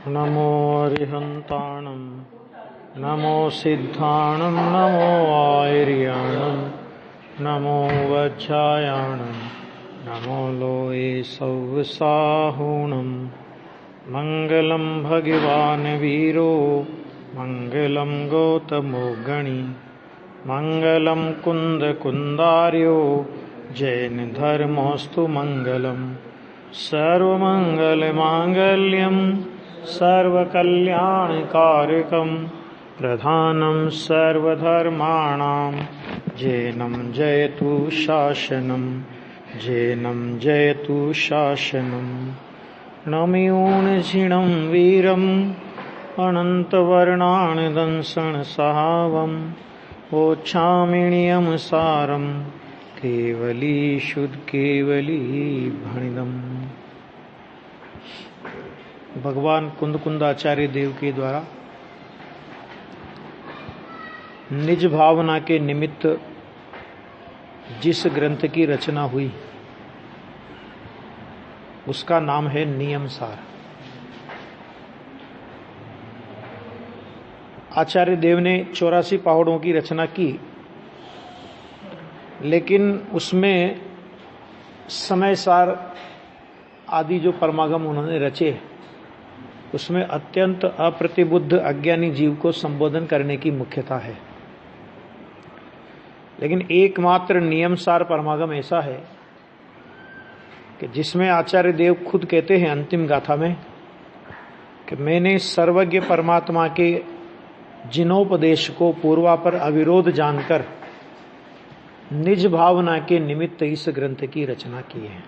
नमो अरिहन्ताणं नमो सिद्धाणं नमो आयर्याणं नमो वज्रायाणं नमो लोये सौवसाहूणं मङ्गलं भगवान् वीरो मङ्गलं गौतमो गणी मङ्गलं कुन्दकुन्दार्यो जैनधर्मोऽस्तु मङ्गलम् सर्वमङ्गलमाङ्गल्यं सर्वकल्याणकारकं प्रधानं सर्वधर्माणां जैनं जयतु शासनं जैनं जयतु शासनं नमयोऽर्जुनं वीरम् अनन्तवर्णानदंसनसहावं वोच्छामिनियं सारं केवली शुद्ध केवली भणिदम्। भगवान कुंदकुंदाचार्य देव के द्वारा निज भावना के निमित्त जिस ग्रंथ की रचना हुई उसका नाम है नियम सार। आचार्य देव ने 84 पहाड़ों की रचना की, लेकिन उसमें समय सार आदि जो परमागम उन्होंने रचे उसमें अत्यंत अप्रतिबुद्ध अज्ञानी जीव को संबोधन करने की मुख्यता है। लेकिन एकमात्र नियम सार परमागम ऐसा है कि जिसमें आचार्य देव खुद कहते हैं अंतिम गाथा में कि मैंने सर्वज्ञ परमात्मा के जिनोपदेश को पूर्वापर अविरोध जानकर निज भावना के निमित्त इस ग्रंथ की रचना की है।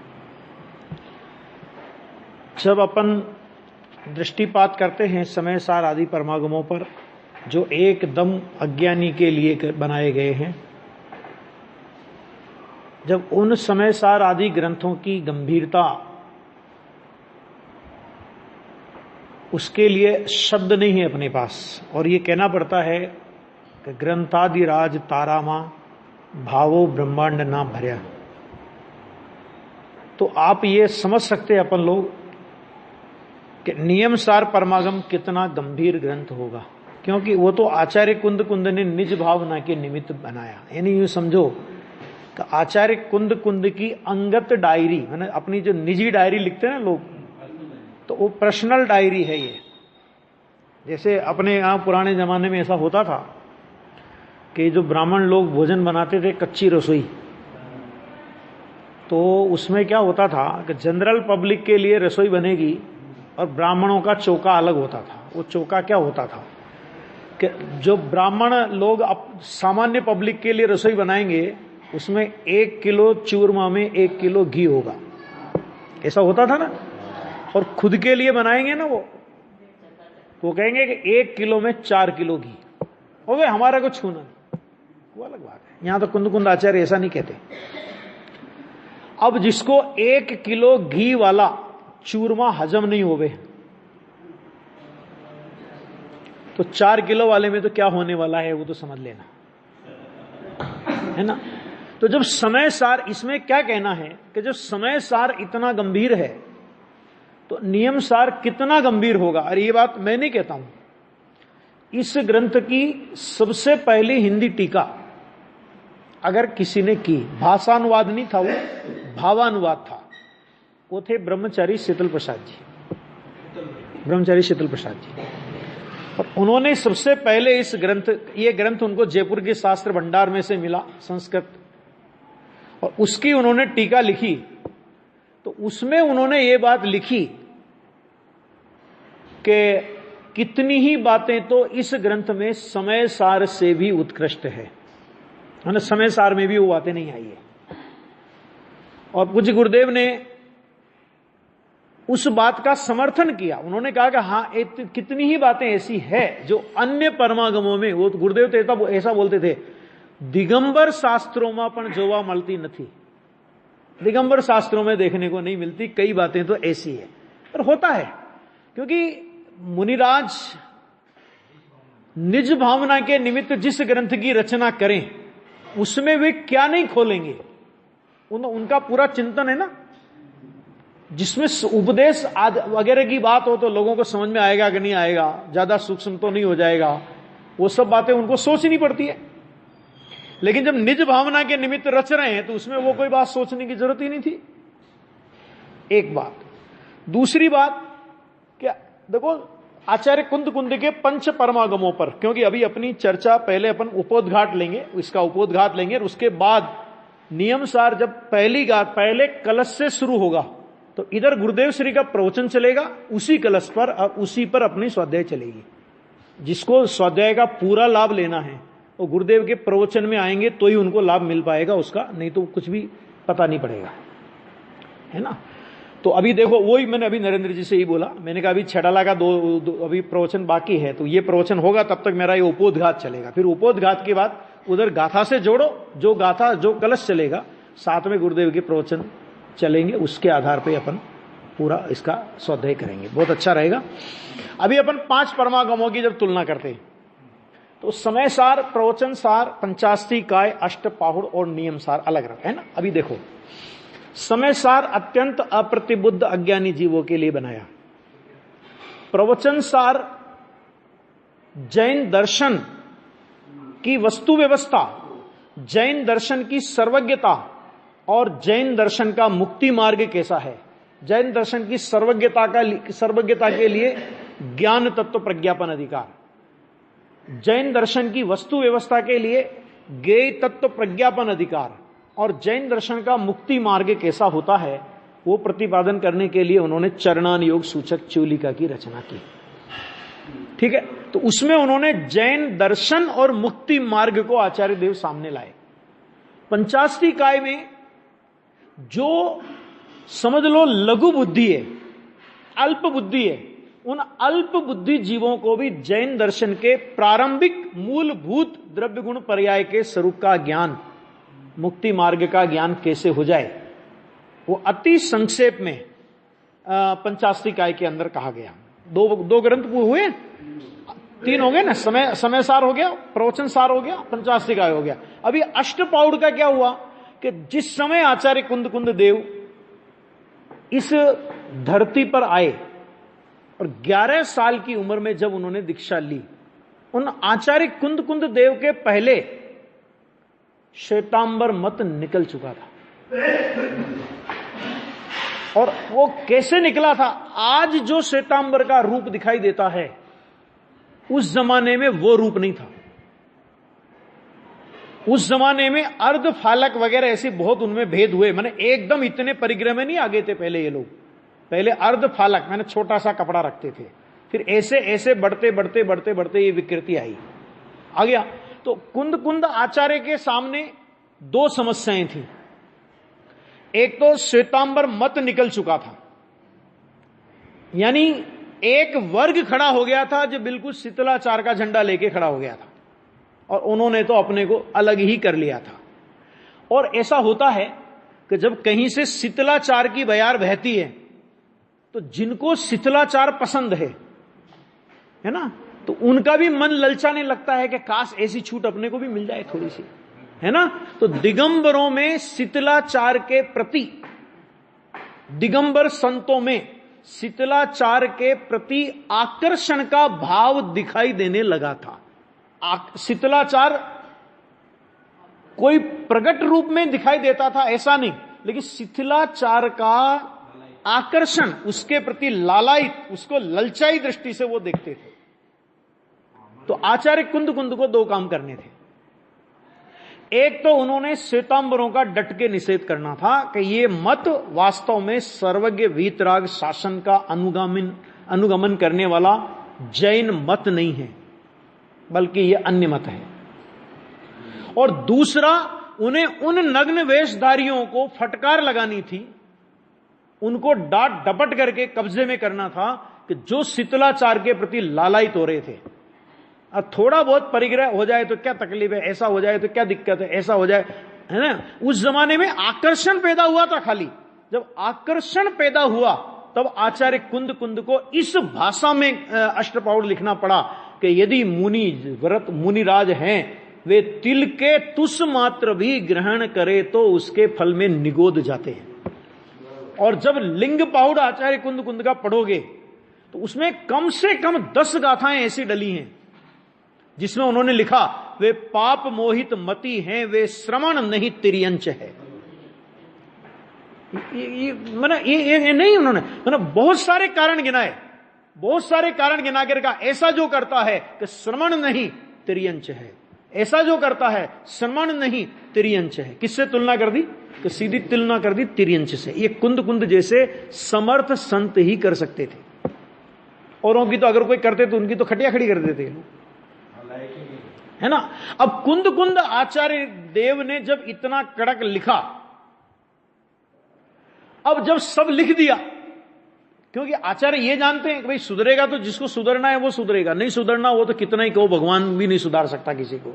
जब अपन दृष्टिपात करते हैं समय सार आदि परमागमों पर जो एकदम अज्ञानी के लिए बनाए गए हैं, जब उन समय सार आदि ग्रंथों की गंभीरता उसके लिए शब्द नहीं है अपने पास, और ये कहना पड़ता है कि ग्रंथादिराज तारामा भावो ब्रह्मांड ना भर्या, तो आप ये समझ सकते हैं अपन लोग कि नियम सार परमागम कितना गंभीर ग्रंथ होगा, क्योंकि वो तो आचार्य कुंद कुंद ने निज भावना के निमित्त बनाया। यानी यूं समझो कि आचार्य कुंद कुंद की अंगत डायरी, मैंने अपनी जो निजी डायरी लिखते हैं ना लोग, तो वो पर्सनल डायरी है ये। जैसे अपने यहाँ पुराने जमाने में ऐसा होता था कि जो ब्राह्मण लोग भोजन बनाते थे कच्ची रसोई, तो उसमें क्या होता था कि जनरल पब्लिक के लिए रसोई बनेगी और ब्राह्मणों का चौका अलग होता था। वो चौका क्या होता था कि जो ब्राह्मण लोग सामान्य पब्लिक के लिए रसोई बनाएंगे उसमें 1 किलो चूरमा में 1 किलो घी होगा, ऐसा होता था ना। और खुद के लिए बनाएंगे ना वो कहेंगे कि 1 किलो में 4 किलो घी, और वे हमारा को छूना नहीं, वो अलग बात है। यहां तो कुंद कुंद आचार्य ऐसा नहीं कहते। अब जिसको 1 किलो घी वाला चूरमा हजम नहीं होवे तो 4 किलो वाले में तो क्या होने वाला है वो तो समझ लेना, है ना। तो जब समय सार, इसमें क्या कहना है कि जब समय सार इतना गंभीर है तो नियम सार कितना गंभीर होगा। अरे ये बात मैं नहीं कहता हूं, इस ग्रंथ की सबसे पहली हिंदी टीका अगर किसी ने की, भाषानुवाद नहीं था वो, भावानुवाद था, वो थे ब्रह्मचारी शीतल प्रसाद जी, ब्रह्मचारी शीतल प्रसाद जी। और उन्होंने सबसे पहले इस ग्रंथ, ये ग्रंथ उनको जयपुर के शास्त्र भंडार में से मिला संस्कृत, और उसकी उन्होंने टीका लिखी। तो उसमें उन्होंने ये बात लिखी कि कितनी ही बातें तो इस ग्रंथ में समय सार से भी उत्कृष्ट है ना, समय सार में भी वो बातें नहीं आई है। और पूज्य गुरुदेव ने उस बात का समर्थन किया। उन्होंने कहा कि हाँ, कितनी ही बातें ऐसी है जो अन्य परमागमों में, वो गुरुदेव तो ऐसा बोलते थे, दिगंबर शास्त्रों में पण जोवा मलती नहीं, दिगंबर शास्त्रों में देखने को नहीं मिलती, कई बातें तो ऐसी है। पर होता है क्योंकि मुनिराज निज भावना के निमित्त जिस ग्रंथ की रचना करें उसमें वे क्या नहीं खोलेंगे, उनका पूरा चिंतन है ना। जिसमें उपदेश वगैरह की बात हो तो लोगों को समझ में आएगा कि नहीं आएगा, ज्यादा सूक्ष्म तो नहीं हो जाएगा, वो सब बातें उनको सोचनी पड़ती है। लेकिन जब निज भावना के निमित्त रच रहे हैं तो उसमें वो कोई बात सोचने की जरूरत ही नहीं थी। एक बात। दूसरी बात क्या, देखो आचार्य कुंद के पंच परमागमों पर, क्योंकि अभी अपनी चर्चा पहले अपन उपोद्घाट लेंगे, इसका उपोद्घाट लेंगे, और उसके बाद नियम सार जब पहले कलश से शुरू होगा तो इधर गुरुदेव श्री का प्रवचन चलेगा, उसी कलश पर और उसी पर अपनी स्वाध्याय चलेगी। जिसको स्वाध्याय का पूरा लाभ लेना है वो गुरुदेव के प्रवचन में आएंगे तो ही उनको लाभ मिल पाएगा उसका, नहीं तो कुछ भी पता नहीं पड़ेगा, है ना। तो अभी देखो, वही मैंने अभी नरेंद्र जी से ही बोला, मैंने कहा अभी छेड़ाला का दो अभी प्रवचन बाकी है, तो ये प्रवचन होगा तब तक मेरा ये उपोद्घात चलेगा। फिर उपोद्घात के बाद उधर गाथा से जोड़ो, जो गाथा जो कलश चलेगा साथ में गुरुदेव के प्रवचन चलेंगे, उसके आधार पे अपन पूरा इसका स्वाध्याय करेंगे, बहुत अच्छा रहेगा। अभी अपन 5 परमागमों की जब तुलना करते हैं तो समय सार, प्रवचन सार, पंचास्ती काय, अष्टपाहुड़ और नियम सार अलग रखा है ना। अभी देखो, समय सार अत्यंत अप्रतिबुद्ध अज्ञानी जीवों के लिए बनाया। प्रवचन सार जैन दर्शन की वस्तु व्यवस्था, जैन दर्शन की सर्वज्ञता और जैन दर्शन का मुक्ति मार्ग कैसा है, जैन दर्शन की सर्वज्ञता के लिए ज्ञान तत्व प्रज्ञापन अधिकार, जैन दर्शन की वस्तु व्यवस्था के लिए ज्ञेय तत्व प्रज्ञापन अधिकार, और जैन दर्शन का मुक्ति मार्ग कैसा होता है वो प्रतिपादन करने के लिए उन्होंने चरणान योग सूचक चूलिका की रचना की। ठीक है, तो उसमें उन्होंने जैन दर्शन और मुक्ति मार्ग को आचार्य देव सामने लाए। पंचास्ती काय में जो समझ लो लघु बुद्धि है, अल्प बुद्धि है, उन अल्प बुद्धि जीवों को भी जैन दर्शन के प्रारंभिक मूलभूत द्रव्य गुण पर्याय के स्वरूप का ज्ञान, मुक्ति मार्ग का ज्ञान कैसे हो जाए, वो अति संक्षेप में पंचास्ती काय के अंदर कहा गया। दो ग्रंथ हुए, 3 हो गए ना, समय सार हो गया, प्रवचन सार हो गया, पंचास्ती काय हो गया। अभी अष्टपाउड़ का क्या हुआ कि जिस समय आचार्य कुंद देव इस धरती पर आए और 11 साल की उम्र में जब उन्होंने दीक्षा ली, उन आचार्य कुंद देव के पहले श्वेतांबर मत निकल चुका था। और वो कैसे निकला था, आज जो श्वेतांबर का रूप दिखाई देता है उस जमाने में वो रूप नहीं था। उस जमाने में अर्ध फालक वगैरह ऐसे बहुत उनमें भेद हुए, माने एकदम इतने परिग्रह में नहीं आगे थे पहले ये लोग। पहले अर्ध फालक मैंने छोटा सा कपड़ा रखते थे, फिर ऐसे ऐसे बढ़ते ये विकृति आई आ गया। तो कुंद आचार्य के सामने 2 समस्याएं थी। एक तो श्वेतांबर मत निकल चुका था, यानी एक वर्ग खड़ा हो गया था जो बिल्कुल शीतलाचार का झंडा लेके खड़ा हो गया था, और उन्होंने तो अपने को अलग ही कर लिया था। और ऐसा होता है कि जब कहीं से शीतलाचार की बयार बहती है तो जिनको शीतलाचार पसंद है ना, तो उनका भी मन ललचाने लगता है कि काश ऐसी छूट अपने को भी मिल जाए थोड़ी सी, है ना। तो दिगंबरों में शीतलाचार के प्रति, दिगंबर संतों में शीतलाचार के प्रति आकर्षण का भाव दिखाई देने लगा था। शीतलाचार कोई प्रकट रूप में दिखाई देता था ऐसा नहीं, लेकिन शीतलाचार का आकर्षण, उसके प्रति लालायित, उसको ललचाई दृष्टि से वो देखते थे। तो आचार्य कुंद को 2 काम करने थे। एक तो उन्होंने श्वेतांबरों का डट के निषेध करना था कि ये मत वास्तव में सर्वज्ञ वीतराग शासन का अनुगमन करने वाला जैन मत नहीं है, बल्कि ये अन्य मत है। और दूसरा, उन्हें उन नग्न वेशधारियों को फटकार लगानी थी, उनको डांट डपट करके कब्जे में करना था कि जो शीतलाचार के प्रति लालायित हो रहे थे। अब थोड़ा बहुत परिग्रह हो जाए तो क्या तकलीफ है, ऐसा हो जाए तो क्या दिक्कत है, ऐसा हो जाए, है ना। उस जमाने में आकर्षण पैदा हुआ था खाली। जब आकर्षण पैदा हुआ तब आचार्य कुंद को इस भाषा में अष्टपाउड़ लिखना पड़ा कि यदि मुनिराज हैं, वे तिल के तुष मात्र भी ग्रहण करे तो उसके फल में निगोद जाते हैं। और जब लिंग पाहुड़ आचार्य कुंद कुंद का पढ़ोगे तो उसमें कम से कम 10 गाथाएं ऐसी डली हैं जिसमें उन्होंने लिखा, वे पाप मोहित मति हैं, वे श्रवण नहीं तिर्यंच है। ये नहीं, उन्होंने बहुत सारे कारण गिनाए, बहुत सारे कारण गिना कर कहा, ऐसा जो करता है कि श्रवण नहीं तिर्यंच है, ऐसा जो करता है श्रवण नहीं तिर्यंच है। किससे तुलना कर दी? कि सीधी तुलना कर दी तिर्यंच से। ये कुंद कुंद जैसे समर्थ संत ही कर सकते थे, औरों की तो अगर कोई करते तो उनकी तो खटिया खड़ी कर देते, है ना। अब कुंद कुंद आचार्य देव ने जब इतना कड़क लिखा, अब जब सब लिख दिया, क्योंकि आचार्य ये जानते हैं कि भाई सुधरेगा तो जिसको सुधरना है वो सुधरेगा, नहीं सुधरना वो तो कितना ही कहो, भगवान भी नहीं सुधार सकता किसी को।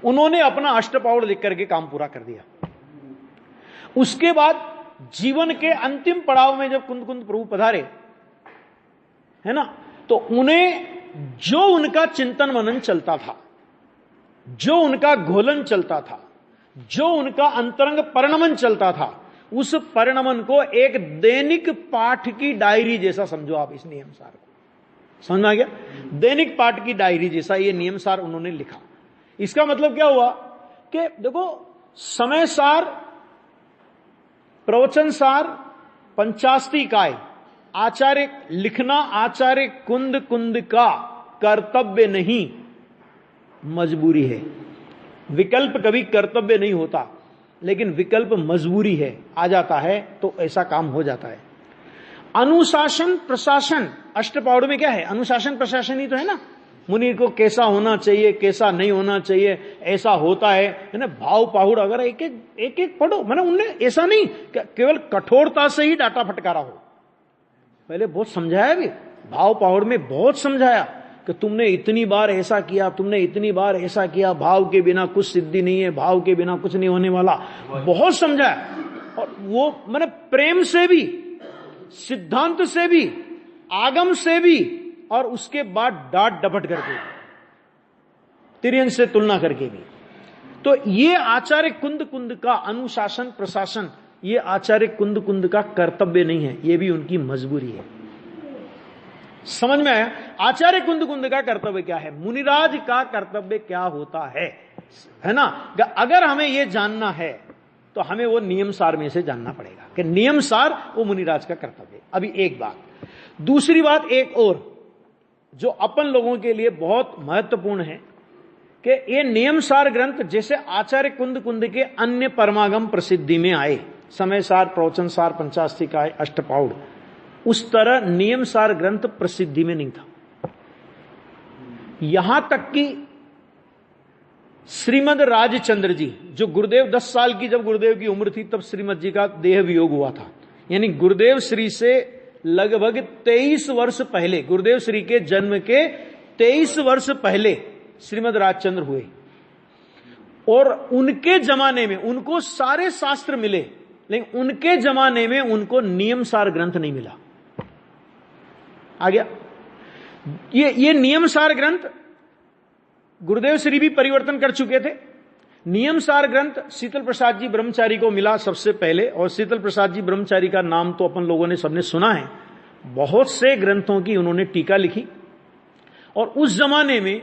उन्होंने अपना अष्टपाउड लिख करके काम पूरा कर दिया। उसके बाद जीवन के अंतिम पड़ाव में जब कुंद कुंद प्रभु पधारे, है ना, तो उन्हें जो उनका चिंतन मनन चलता था, जो उनका घोलन चलता था, जो उनका अंतरंग परिणमन चलता था, उस परिणमन को एक दैनिक पाठ की डायरी जैसा समझो आप। इस नियम सार को समझ में आ गया? दैनिक पाठ की डायरी जैसा ये नियम सार उन्होंने लिखा। इसका मतलब क्या हुआ कि देखो, समय सार, प्रवचन सार, पंचास्ती काय, आचार्य लिखना आचार्य कुंद कुंद का कर्तव्य नहीं, मजबूरी है। विकल्प कभी कर्तव्य नहीं होता, लेकिन विकल्प मजबूरी है, आ जाता है तो ऐसा काम हो जाता है। अनुशासन प्रशासन, अष्टपाउड में क्या है? अनुशासन प्रशासन ही तो है ना। मुनि को कैसा होना चाहिए, कैसा नहीं होना चाहिए, ऐसा होता है ना। भाव पाहुड़ अगर एक एक पढ़ो, मैंने उनने ऐसा नहीं केवल कठोरता से ही डाटा फटकारा हो, पहले बहुत समझाया भी, भाव पाहुड़ में बहुत समझाया कि तुमने इतनी बार ऐसा किया, तुमने इतनी बार ऐसा किया, भाव के बिना कुछ सिद्धि नहीं है, भाव के बिना कुछ नहीं होने वाला, बहुत समझाया। और वो मैंने प्रेम से भी, सिद्धांत से भी, आगम से भी, और उसके बाद डांट डपट करके, तिर्यंच से तुलना करके भी। तो ये आचार्य कुंद कुंद का अनुशासन प्रशासन, ये आचार्य कुंद कुंद का कर्तव्य नहीं है, ये भी उनकी मजबूरी है। समझ में आया? आचार्य कुंद कुंद का कर्तव्य क्या है, मुनिराज का कर्तव्य क्या होता है ना। अगर हमें यह जानना है तो हमें वो नियम सार में से जानना पड़ेगा कि नियम सार वो मुनिराज का कर्तव्य। अभी एक बात, दूसरी बात एक और जो अपन लोगों के लिए बहुत महत्वपूर्ण है कि ये नियम सार ग्रंथ जैसे आचार्य कुंद कुंद के अन्य परमागम प्रसिद्धि में आए, समय सार, प्रवचन सार, पंचास्तिका, अष्टपाउड, उस तरह नियम सार ग्रंथ प्रसिद्धि में नहीं था। यहां तक कि श्रीमद राजचंद्र जी, जो गुरुदेव 10 साल की जब गुरुदेव की उम्र थी तब श्रीमद जी का देह वियोग हुआ था, यानी गुरुदेव श्री से लगभग 23 वर्ष पहले, गुरुदेव श्री के जन्म के 23 वर्ष पहले श्रीमद राजचंद्र हुए। और उनके जमाने में उनको सारे शास्त्र मिले, लेकिन उनके जमाने में उनको नियम सार ग्रंथ नहीं मिला। आ गया? ये नियम सार ग्रंथ गुरुदेव श्री भी परिवर्तन कर चुके थे। नियम सार ग्रंथ शीतल प्रसाद जी ब्रह्मचारी को मिला सबसे पहले, और शीतल प्रसाद जी ब्रह्मचारी का नाम तो अपन लोगों ने सबने सुना है। बहुत से ग्रंथों की उन्होंने टीका लिखी। और उस जमाने में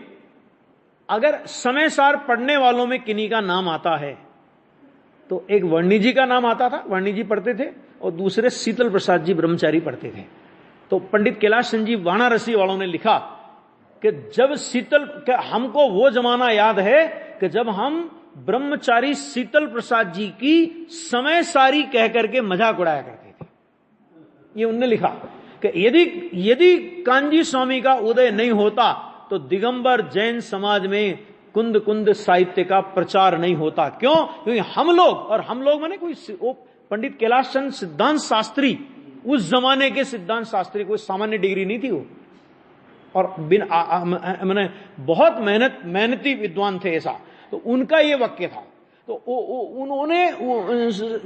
अगर समय सार पढ़ने वालों में किन्हीं का नाम आता है तो एक वर्णी जी का नाम आता था, वर्णी जी पढ़ते थे, और दूसरे शीतल प्रसाद जी ब्रह्मचारी पढ़ते थे। तो पंडित कैलाश संजीव वाराणसी वालों ने लिखा कि जब हमको वो जमाना याद है कि जब हम ब्रह्मचारी शीतल प्रसाद जी की समय सारी कह करके मजाक उड़ाया करते थे। ये उनने लिखा कि यदि कांजी स्वामी का उदय नहीं होता तो दिगंबर जैन समाज में कुंद कुंद साहित्य का प्रचार नहीं होता। क्यों? क्योंकि हम लोग माने कोई पंडित कैलाश चंद सिद्धांत शास्त्री, उस जमाने के सिद्धांत शास्त्री, कोई सामान्य डिग्री नहीं थी वो, और मैंने बहुत मेहनती विद्वान थे ऐसा। तो उनका ये वाक्य था। तो उन्होंने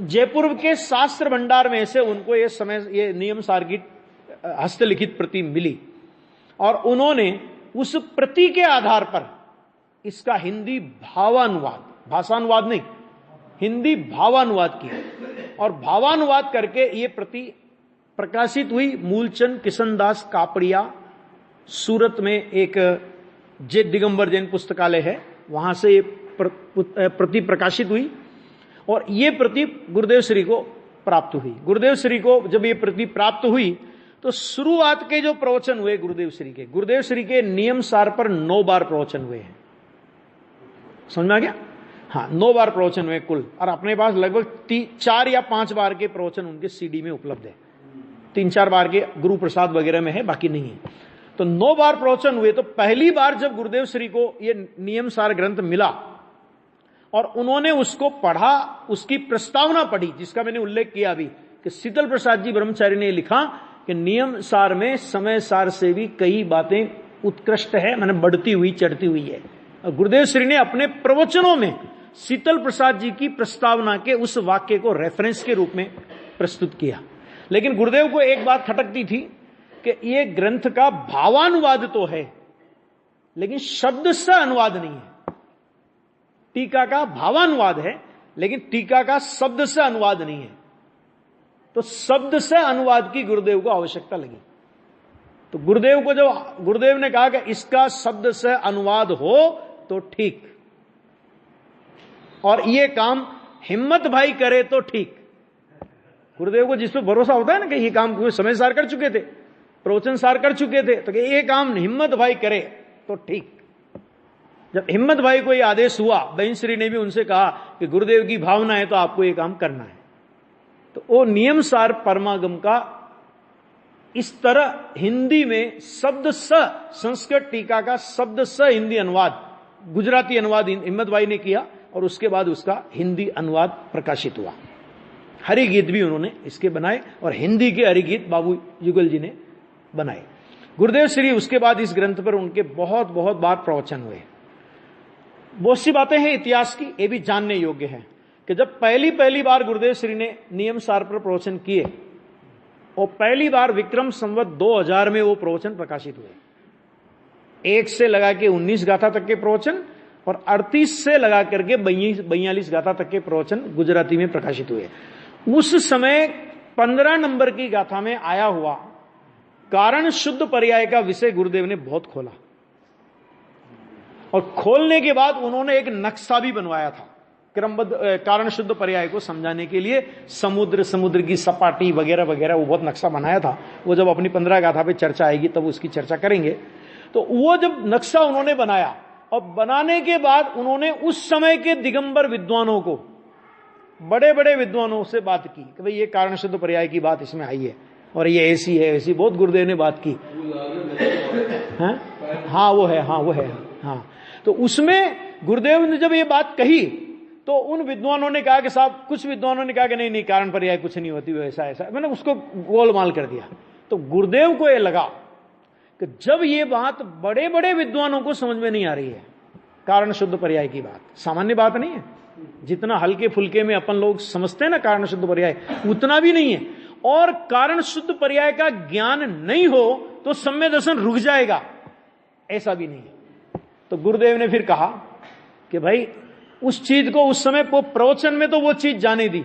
जयपुर के शास्त्र भंडार में से उनको ये नियम सार की हस्तलिखित प्रति मिली, और उन्होंने उस प्रति के आधार पर इसका हिंदी भावानुवाद, भाषानुवाद नहीं, हिंदी भावानुवाद किया। और भावानुवाद करके ये प्रति प्रकाशित हुई मूलचंद किशनदास कापड़िया, सूरत में एक जे दिगंबर जैन पुस्तकालय है, वहां से ये प्रति प्रकाशित हुई और ये प्रति गुरुदेव श्री को प्राप्त हुई। गुरुदेव श्री को जब ये प्रति प्राप्त हुई तो शुरुआत के जो प्रवचन हुए गुरुदेव श्री के नियम सार पर 9 बार प्रवचन हुए हैं। समझ में आ गया? हाँ, 9 बार प्रवचन हुए कुल, और अपने पास लगभग 4 या 5 बार के प्रवचन उनके सीडी में उपलब्ध है। 3-4 बार के गुरु प्रसाद वगैरह में है, बाकी नहीं है। तो 9 बार प्रवचन हुए। तो पहली बार जब गुरुदेव श्री को ये नियम सार ग्रंथ मिला और उन्होंने उसको पढ़ा, उसकी प्रस्तावना पढ़ी, जिसका मैंने उल्लेख किया अभी कि शीतल प्रसाद जी ब्रह्मचारी ने लिखा कि नियम सार में समय सार से भी कई बातें उत्कृष्ट है, मैंने बढ़ती हुई चढ़ती हुई है। और गुरुदेव श्री ने अपने प्रवचनों में शीतल प्रसाद जी की प्रस्तावना के उस वाक्य को रेफरेंस के रूप में प्रस्तुत किया। लेकिन गुरुदेव को एक बात खटकती थी कि ये ग्रंथ का भावानुवाद तो है, लेकिन शब्द से अनुवाद नहीं है। टीका का भावानुवाद है, लेकिन टीका का शब्द से अनुवाद नहीं है। तो शब्द से अनुवाद की गुरुदेव को आवश्यकता लगी। तो गुरुदेव ने कहा कि इसका शब्द से अनुवाद हो तो ठीक, और ये काम हिम्मत भाई करे तो ठीक। गुरुदेव को जिस पर भरोसा होता है ना कि ये काम समय सार कर चुके थे, प्रवचन सार कर चुके थे, तो ये काम हिम्मत भाई करे तो ठीक। जब हिम्मत भाई को ये आदेश हुआ, बहन श्री ने भी उनसे कहा कि गुरुदेव की भावना है तो आपको ये काम करना है। तो वो नियम सार परमागम का इस तरह हिंदी में शब्द स, संस्कृत टीका का शब्द स हिंदी अनुवाद, गुजराती अनुवाद हिम्मत भाई ने किया और उसके बाद उसका हिंदी अनुवाद प्रकाशित हुआ। हरिगीत भी उन्होंने इसके बनाए और हिंदी के हरिगीत बाबू युगल जी ने बनाए। गुरुदेव श्री उसके बाद इस ग्रंथ पर उनके बहुत बहुत बार प्रवचन हुए। बहुत सी बातें हैं इतिहास की, ये भी जानने योग्य है कि जब पहली बार गुरुदेव श्री ने नियम सार पर प्रवचन किए और पहली बार विक्रम संवत 2000 में वो प्रवचन प्रकाशित हुए। 1 से लगा के 19 गाथा तक के प्रवचन और 38 से लगा करके 42 गाथा तक के प्रवचन गुजराती में प्रकाशित हुए। उस समय 15 नंबर की गाथा में आया हुआ कारण शुद्ध पर्याय का विषय गुरुदेव ने बहुत खोला, और खोलने के बाद उन्होंने एक नक्शा भी बनवाया था क्रमबद्ध कारण शुद्ध पर्याय को समझाने के लिए। समुद्र की सपाटी वगैरह वगैरह वो बहुत नक्शा बनाया था। वो जब अपनी 15 गाथा पे चर्चा आएगी तब उसकी चर्चा करेंगे। तो वो जब नक्शा उन्होंने बनाया और बनाने के बाद उन्होंने उस समय के दिगंबर विद्वानों को, बड़े बड़े विद्वानों से बात की कि भाई ये कारण शुद्ध पर्याय की बात इसमें आई है और ये ऐसी है ऐसी, बहुत गुरुदेव ने बात की। हाँ वो है। हाँ, तो उसमें गुरुदेव ने जब ये बात कही तो उन विद्वानों ने कहा कि साहब, कुछ विद्वानों ने कहा कि नहीं कारण पर्याय कुछ नहीं होती, ऐसा ऐसा, मैंने उसको गोलमाल कर दिया। तो गुरुदेव को ये लगा कि जब ये बात बड़े बड़े विद्वानों को समझ में नहीं आ रही है, कारण शुद्ध पर्याय की बात सामान्य बात नहीं है, जितना हल्के फुल्के में अपन लोग समझते हैं ना कारण शुद्ध पर्याय, उतना भी नहीं है। और कारण शुद्ध पर्याय का ज्ञान नहीं हो तो सम्य दर्शन रुक जाएगा, ऐसा भी नहीं है। तो गुरुदेव ने फिर कहा कि भाई उस चीज को उस समय वो प्रवचन में तो वो चीज जाने दी,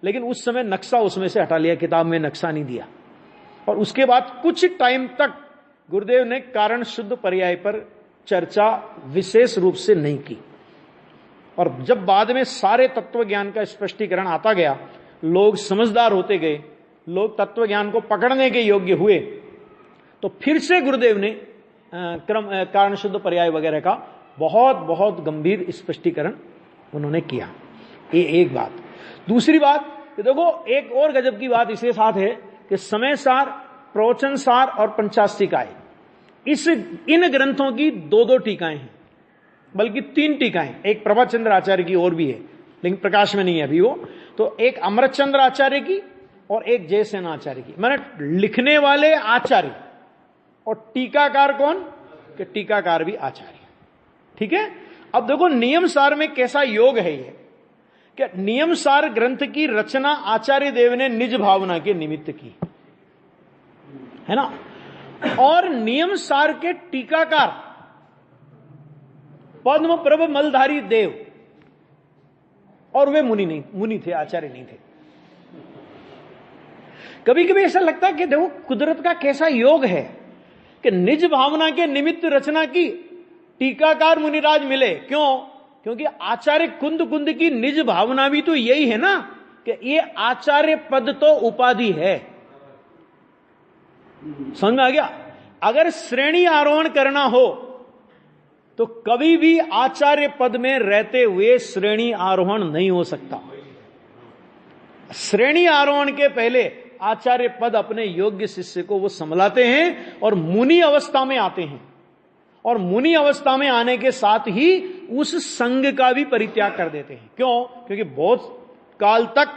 लेकिन उस समय नक्शा उसमें से हटा लिया, किताब में नक्शा नहीं दिया। और उसके बाद कुछ टाइम तक गुरुदेव ने कारण शुद्ध पर्याय पर चर्चा विशेष रूप से नहीं की। और जब बाद में सारे तत्व ज्ञान का स्पष्टीकरण आता गया, लोग समझदार होते गए, लोग तत्व ज्ञान को पकड़ने के योग्य हुए, तो फिर से गुरुदेव ने कारण शुद्ध पर्याय वगैरह का बहुत बहुत गंभीर स्पष्टीकरण उन्होंने किया। ये एक बात। दूसरी बात कि देखो, एक और गजब की बात इसके साथ है कि समय सार, प्रवचन सार और पंचास्तिकाएं, इन ग्रंथों की 2-2 टीकाएं हैं, बल्कि 3 टीकाएं। एक प्रभाचंद्र आचार्य की और भी है, लेकिन प्रकाश में नहीं है अभी वो। तो एक अमृतचंद्र आचार्य की और एक जयसेन आचार्य की, मैंने लिखने वाले आचार्य और टीकाकार कौन, कि टीकाकार भी आचार्य। ठीक है। अब देखो नियम सार में कैसा योग है ये, कि नियम सार ग्रंथ की रचना आचार्य देव ने निज भावना के निमित्त की है ना, और नियम सार के टीकाकार पद्म प्रभ मलधारी देव, और वे मुनि थे, आचार्य नहीं थे। कभी कभी ऐसा लगता है कि देखो कुदरत का कैसा योग है कि निज भावना के निमित्त रचना की टीकाकार मुनिराज मिले। क्यों? क्योंकि आचार्य कुंद कुंद की निज भावना भी तो यही है ना कि ये आचार्य पद तो उपाधि है। समझ में आ गया? अगर श्रेणी आरोहण करना हो तो कभी भी आचार्य पद में रहते हुए श्रेणी आरोहण नहीं हो सकता। श्रेणी आरोहण के पहले आचार्य पद अपने योग्य शिष्य को वो संभलाते हैं और मुनि अवस्था में आते हैं, और मुनि अवस्था में आने के साथ ही उस संग का भी परित्याग कर देते हैं। क्यों? क्योंकि बहुत काल तक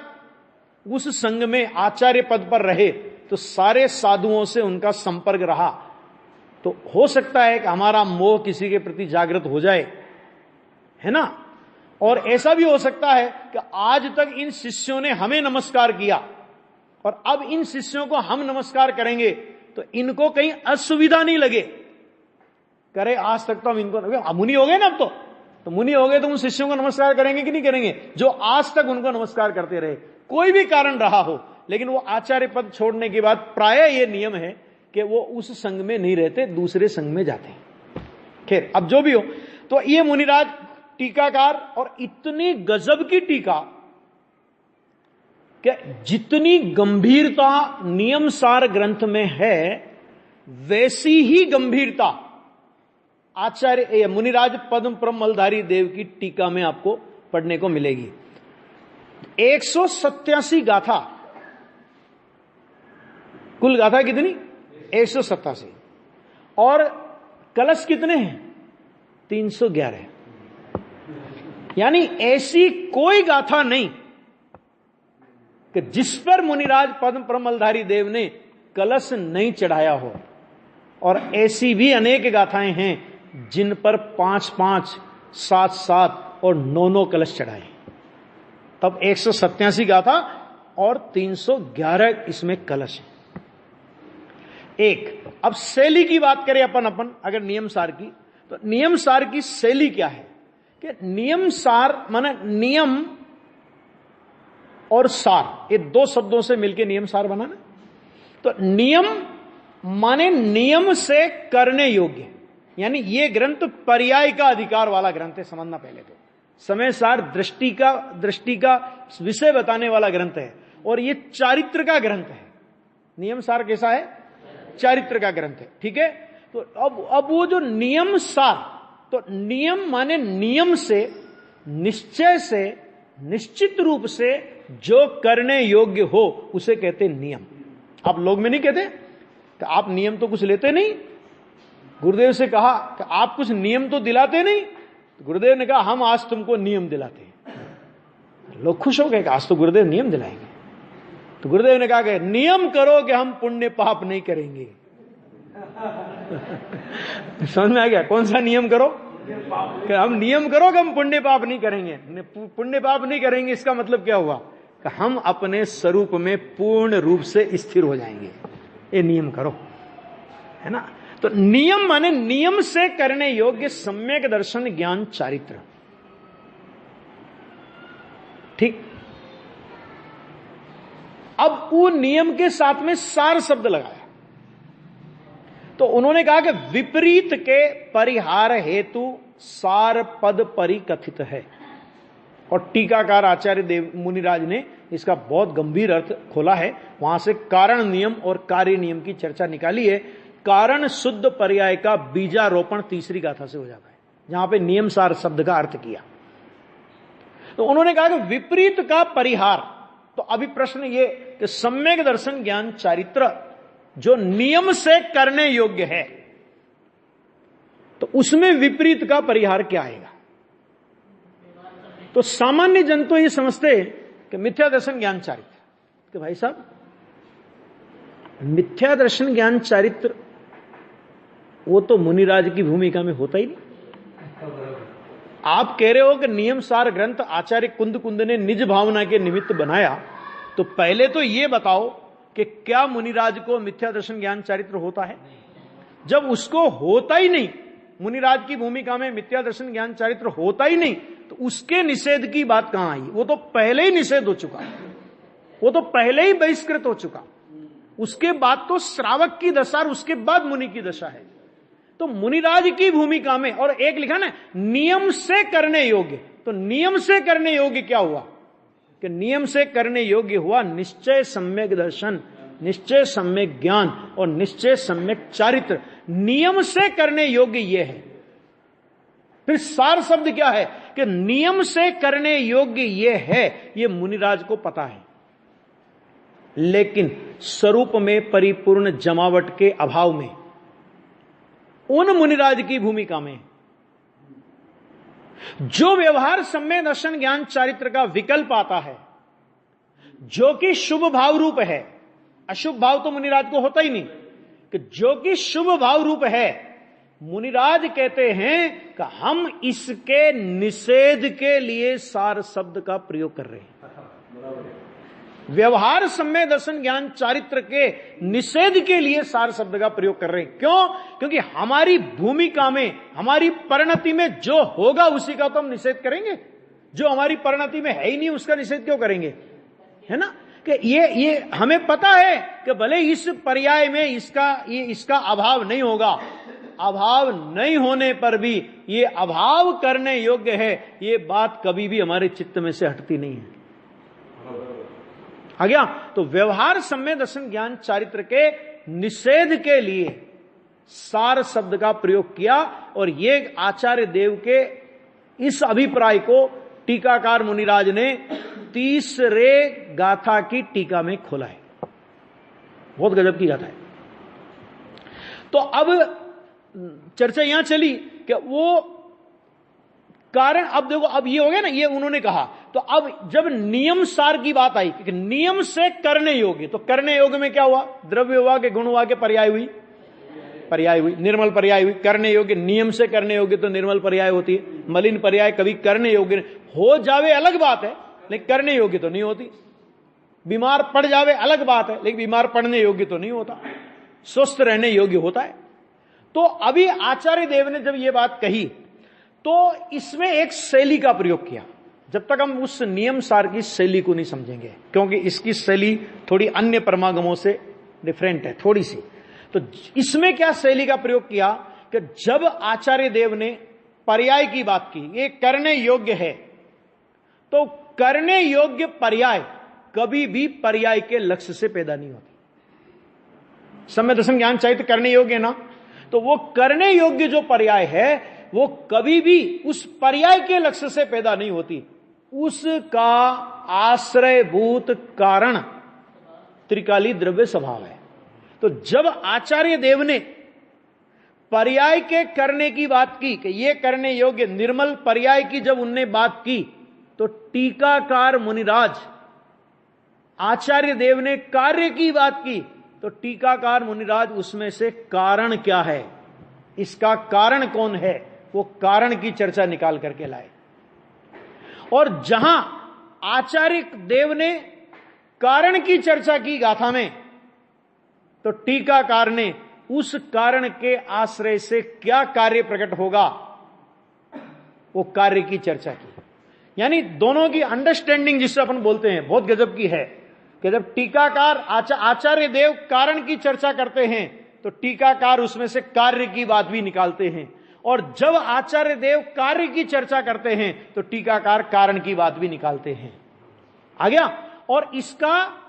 उस संग में आचार्य पद पर रहे तो सारे साधुओं से उनका संपर्क रहा, तो हो सकता है कि हमारा मोह किसी के प्रति जागृत हो जाए, है ना। और ऐसा भी हो सकता है कि आज तक इन शिष्यों ने हमें नमस्कार किया और अब इन शिष्यों को हम नमस्कार करेंगे तो इनको कहीं असुविधा नहीं लगे, करे आज तक तो हम इनको मुनि हो गए ना, अब तो मुनि हो गए तो उन शिष्यों को नमस्कार करेंगे कि नहीं करेंगे, जो आज तक उनको नमस्कार करते रहे, कोई भी कारण रहा हो। लेकिन वो आचार्य पद छोड़ने के बाद प्राय ये नियम है कि वो उस संघ में नहीं रहते, दूसरे संघ में जाते हैं। खैर, अब जो भी हो, तो ये मुनिराज टीकाकार, और इतनी गजब की टीका कि जितनी गंभीरता नियमसार ग्रंथ में है वैसी ही गंभीरता आचार्य मुनिराज पद्म प्रमलधारी देव की टीका में आपको पढ़ने को मिलेगी। 187 गाथा, कुल गाथा कितनी? 187, और कलश कितने हैं? 311। यानी ऐसी कोई गाथा नहीं कि जिस पर मुनिराज पद्म प्रमलधारी देव ने कलश नहीं चढ़ाया हो, और ऐसी भी अनेक गाथाएं हैं जिन पर 5-5, 7-7 और 9-9 कलश चढ़ाए। तब 187 गाथा और 311 इसमें कलश है। एक, अब शैली की बात करें अपन अगर नियम सार की, तो नियम सार की शैली क्या है कि नियम सार माने नियम और सार, ये दो शब्दों से मिलकर नियम सार बना ना। तो नियम माने नियम से करने योग्य, यानी ये ग्रंथ पर्याय का अधिकार वाला ग्रंथ है, समझना पहले तो। समय सार दृष्टि का विषय बताने वाला ग्रंथ है, और ये चारित्र का ग्रंथ है। नियम सार कैसा है? चारित्र का ग्रंथ है, ठीक है। तो अब वो जो नियम सार, तो नियम माने नियम से, निश्चय से, निश्चित रूप से जो करने योग्य हो उसे कहते नियम। आप लोग में नहीं कहते कि आप नियम तो कुछ लेते नहीं। गुरुदेव से कहा कि आप कुछ नियम तो दिलाते नहीं, तो गुरुदेव ने कहा हम आज तुमको नियम दिलाते हैं। लोग खुश हो गए कि आज तो गुरुदेव नियम दिलाएंगे। तो गुरुदेव ने कहा कि नियम करो कि हम पुण्य पाप नहीं करेंगे। समझ में आ गया? कौन सा नियम करो? कि हम नियम करो कि हम पुण्य पाप नहीं करेंगे। पुण्य पाप नहीं करेंगे इसका मतलब क्या हुआ कि हम अपने स्वरूप में पूर्ण रूप से स्थिर हो जाएंगे। ये नियम करो, है ना। तो नियम माने नियम से करने योग्य सम्यक दर्शन ज्ञान चारित्र, ठीक। अब वो नियम के साथ में सार शब्द लगाया, तो उन्होंने कहा कि विपरीत के परिहार हेतु सार पद परिकथित है। और टीकाकार आचार्य देव मुनिराज ने इसका बहुत गंभीर अर्थ खोला है। वहां से कारण नियम और कार्य नियम की चर्चा निकाली है। कारण शुद्ध पर्याय का बीजारोपण तीसरी गाथा से हो जाता है, जहां पे नियम सार शब्द का अर्थ किया। तो उन्होंने कहा कि विपरीत का परिहार, तो अभी प्रश्न ये कि सम्यक दर्शन ज्ञान चारित्र जो नियम से करने योग्य है, तो उसमें विपरीत का परिहार क्या आएगा? तो सामान्य जन तो ये समझते कि मिथ्या दर्शन ज्ञान चारित्र, कि भाई साहब मिथ्या दर्शन ज्ञान चारित्र वो तो मुनिराज की भूमिका में होता ही नहीं। आप कह रहे हो कि नियम सार ग्रंथ आचार्य कुंद कुंद ने निज भावना के निमित्त बनाया, तो पहले तो ये बताओ कि क्या मुनिराज को मिथ्या दर्शन ज्ञान चारित्र होता है? जब उसको होता ही नहीं, मुनिराज की भूमिका में मिथ्या दर्शन ज्ञान चारित्र होता ही नहीं, तो उसके निषेध की बात कहां आई? वो तो पहले ही निषेध हो चुका, वो तो पहले ही बहिष्कृत हो चुका। उसके बाद तो श्रावक की दशा और उसके बाद मुनि की दशा है। तो मुनिराज की भूमिका में, और एक लिखा ना नियम से करने योग्य, तो नियम से करने योग्य क्या हुआ कि नियम से करने योग्य हुआ निश्चय सम्यक दर्शन, निश्चय सम्यक ज्ञान और निश्चय सम्यक चारित्र। नियम से करने योग्य यह है। फिर सार शब्द क्या है कि नियम से करने योग्य यह है, यह मुनिराज को पता है, लेकिन स्वरूप में परिपूर्ण जमावट के अभाव में उन मुनिराज की भूमिका में जो व्यवहार सम्य दर्शन ज्ञान चारित्र का विकल्प आता है, जो कि शुभ भाव रूप है, अशुभ भाव तो मुनिराज को होता ही नहीं, कि जो कि शुभ भाव रूप है, मुनिराज कहते हैं कि हम इसके निषेध के लिए सार शब्द का प्रयोग कर रहे हैं। व्यवहार सम्य दर्शन ज्ञान चारित्र के निषेध के लिए सार शब्द का प्रयोग कर रहे हैं। क्यों? क्योंकि हमारी भूमिका में, हमारी परिणति में जो होगा उसी का तो हम निषेध करेंगे। जो हमारी परिणति में है ही नहीं उसका निषेध क्यों करेंगे, है ना। कि ये हमें पता है कि भले इस पर्याय में इसका अभाव नहीं होगा, अभाव नहीं होने पर भी ये अभाव करने योग्य है, ये बात कभी भी हमारे चित्त में से हटती नहीं है। आ गया। तो व्यवहार सम्य दर्शन ज्ञान चारित्र के निषेध के लिए सार शब्द का प्रयोग किया, और ये आचार्य देव के इस अभिप्राय को टीकाकार मुनिराज ने तीसरे गाथा की टीका में खोला है। बहुत गजब की गाथा है। तो अब चर्चा यहां चली कि वो कारण, अब देखो, अब ये हो गया ना, ये उन्होंने कहा। तो अब जब नियम सार की बात आई कि नियम से करने योग्य, तो करने योग्य में क्या हुआ, द्रव्य हुआ के गुण हुआ के पर्याय हुई, पर्याय हुई, निर्मल पर्याय हुई। करने योग्य, नियम से करने योग्य तो निर्मल पर्याय होती है, मलिन पर्याय कभी करने योग्य हो जावे अलग बात है, लेकिन करने योग्य तो नहीं होती। बीमार पड़ जावे अलग बात है, लेकिन बीमार पड़ने योग्य तो नहीं होता, स्वस्थ रहने योग्य होता है। तो अभी आचार्य देव ने जब ये बात कही तो इसमें एक शैली का प्रयोग किया। जब तक हम उस नियम सार की शैली को नहीं समझेंगे, क्योंकि इसकी शैली थोड़ी अन्य परमागमों से डिफरेंट है थोड़ी सी, तो इसमें क्या शैली का प्रयोग किया कि जब आचार्य देव ने पर्याय की बात की, ये करने योग्य है, तो करने योग्य पर्याय कभी भी पर्याय के लक्ष्य से पैदा नहीं होती। सम्य दर्शन ज्ञान चारित्र करने योग्य ना, तो वो करने योग्य जो पर्याय है वो कभी भी उस पर्याय के लक्ष्य से पैदा नहीं होती, उसका आश्रयभूत कारण त्रिकाली द्रव्य स्वभाव है। तो जब आचार्य देव ने पर्याय के करने की बात की कि ये करने योग्य निर्मल पर्याय की जब उनने बात की, तो टीकाकार मुनिराज, आचार्य देव ने कार्य की बात की, तो टीकाकार मुनिराज उसमें से कारण क्या है, इसका कारण कौन है, वो कारण की चर्चा निकाल करके लाए। और जहां आचार्य देव ने कारण की चर्चा की गाथा में, तो टीकाकार ने उस कारण के आश्रय से क्या कार्य प्रकट होगा, वो कार्य की चर्चा की। यानी दोनों की अंडरस्टैंडिंग जिससे अपन बोलते हैं बहुत गजब की है कि जब टीकाकार आचार्य देव कारण की चर्चा करते हैं तो टीकाकार उसमें से कार्य की बात भी निकालते हैं, और जब आचार्य देव कार्य की चर्चा करते हैं तो टीकाकार कारण की बात भी निकालते हैं। आ गया। और इसका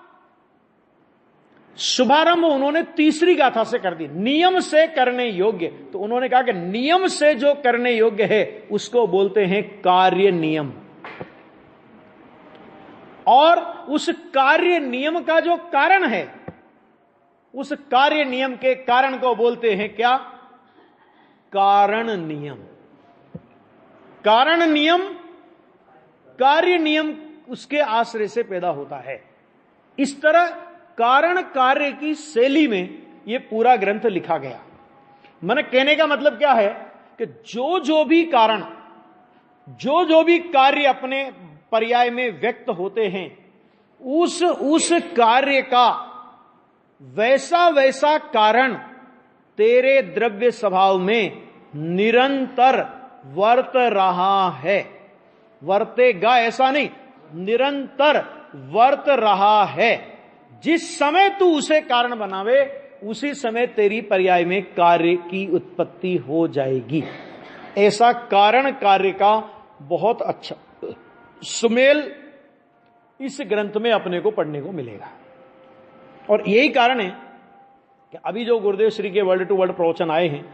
शुभारंभ उन्होंने तीसरी गाथा से कर दी, नियम से करने योग्य। तो उन्होंने कहा कि नियम से जो करने योग्य है उसको बोलते हैं कार्य नियम, और उस कार्य नियम का जो कारण है, उस कार्य नियम के कारण को बोलते हैं क्या, कारण नियम। कारण नियम, कार्य नियम उसके आश्रय से पैदा होता है। इस तरह कारण कार्य की शैली में यह पूरा ग्रंथ लिखा गया। मैंने कहने का मतलब क्या है कि जो भी कारण, जो भी कार्य अपने पर्याय में व्यक्त होते हैं, उस कार्य का वैसा वैसा कारण तेरे द्रव्य स्वभाव में निरंतर वर्त रहा है। वर्तेगा ऐसा नहीं, निरंतर वर्त रहा है। जिस समय तू उसे कारण बनावे उसी समय तेरी पर्याय में कार्य की उत्पत्ति हो जाएगी। ऐसा कारण कार्य का बहुत अच्छा सुमेल इस ग्रंथ में अपने को पढ़ने को मिलेगा। और यही कारण है कि अभी जो गुरुदेव श्री के वर्ल्ड टू वर्ल्ड प्रवचन आए हैं,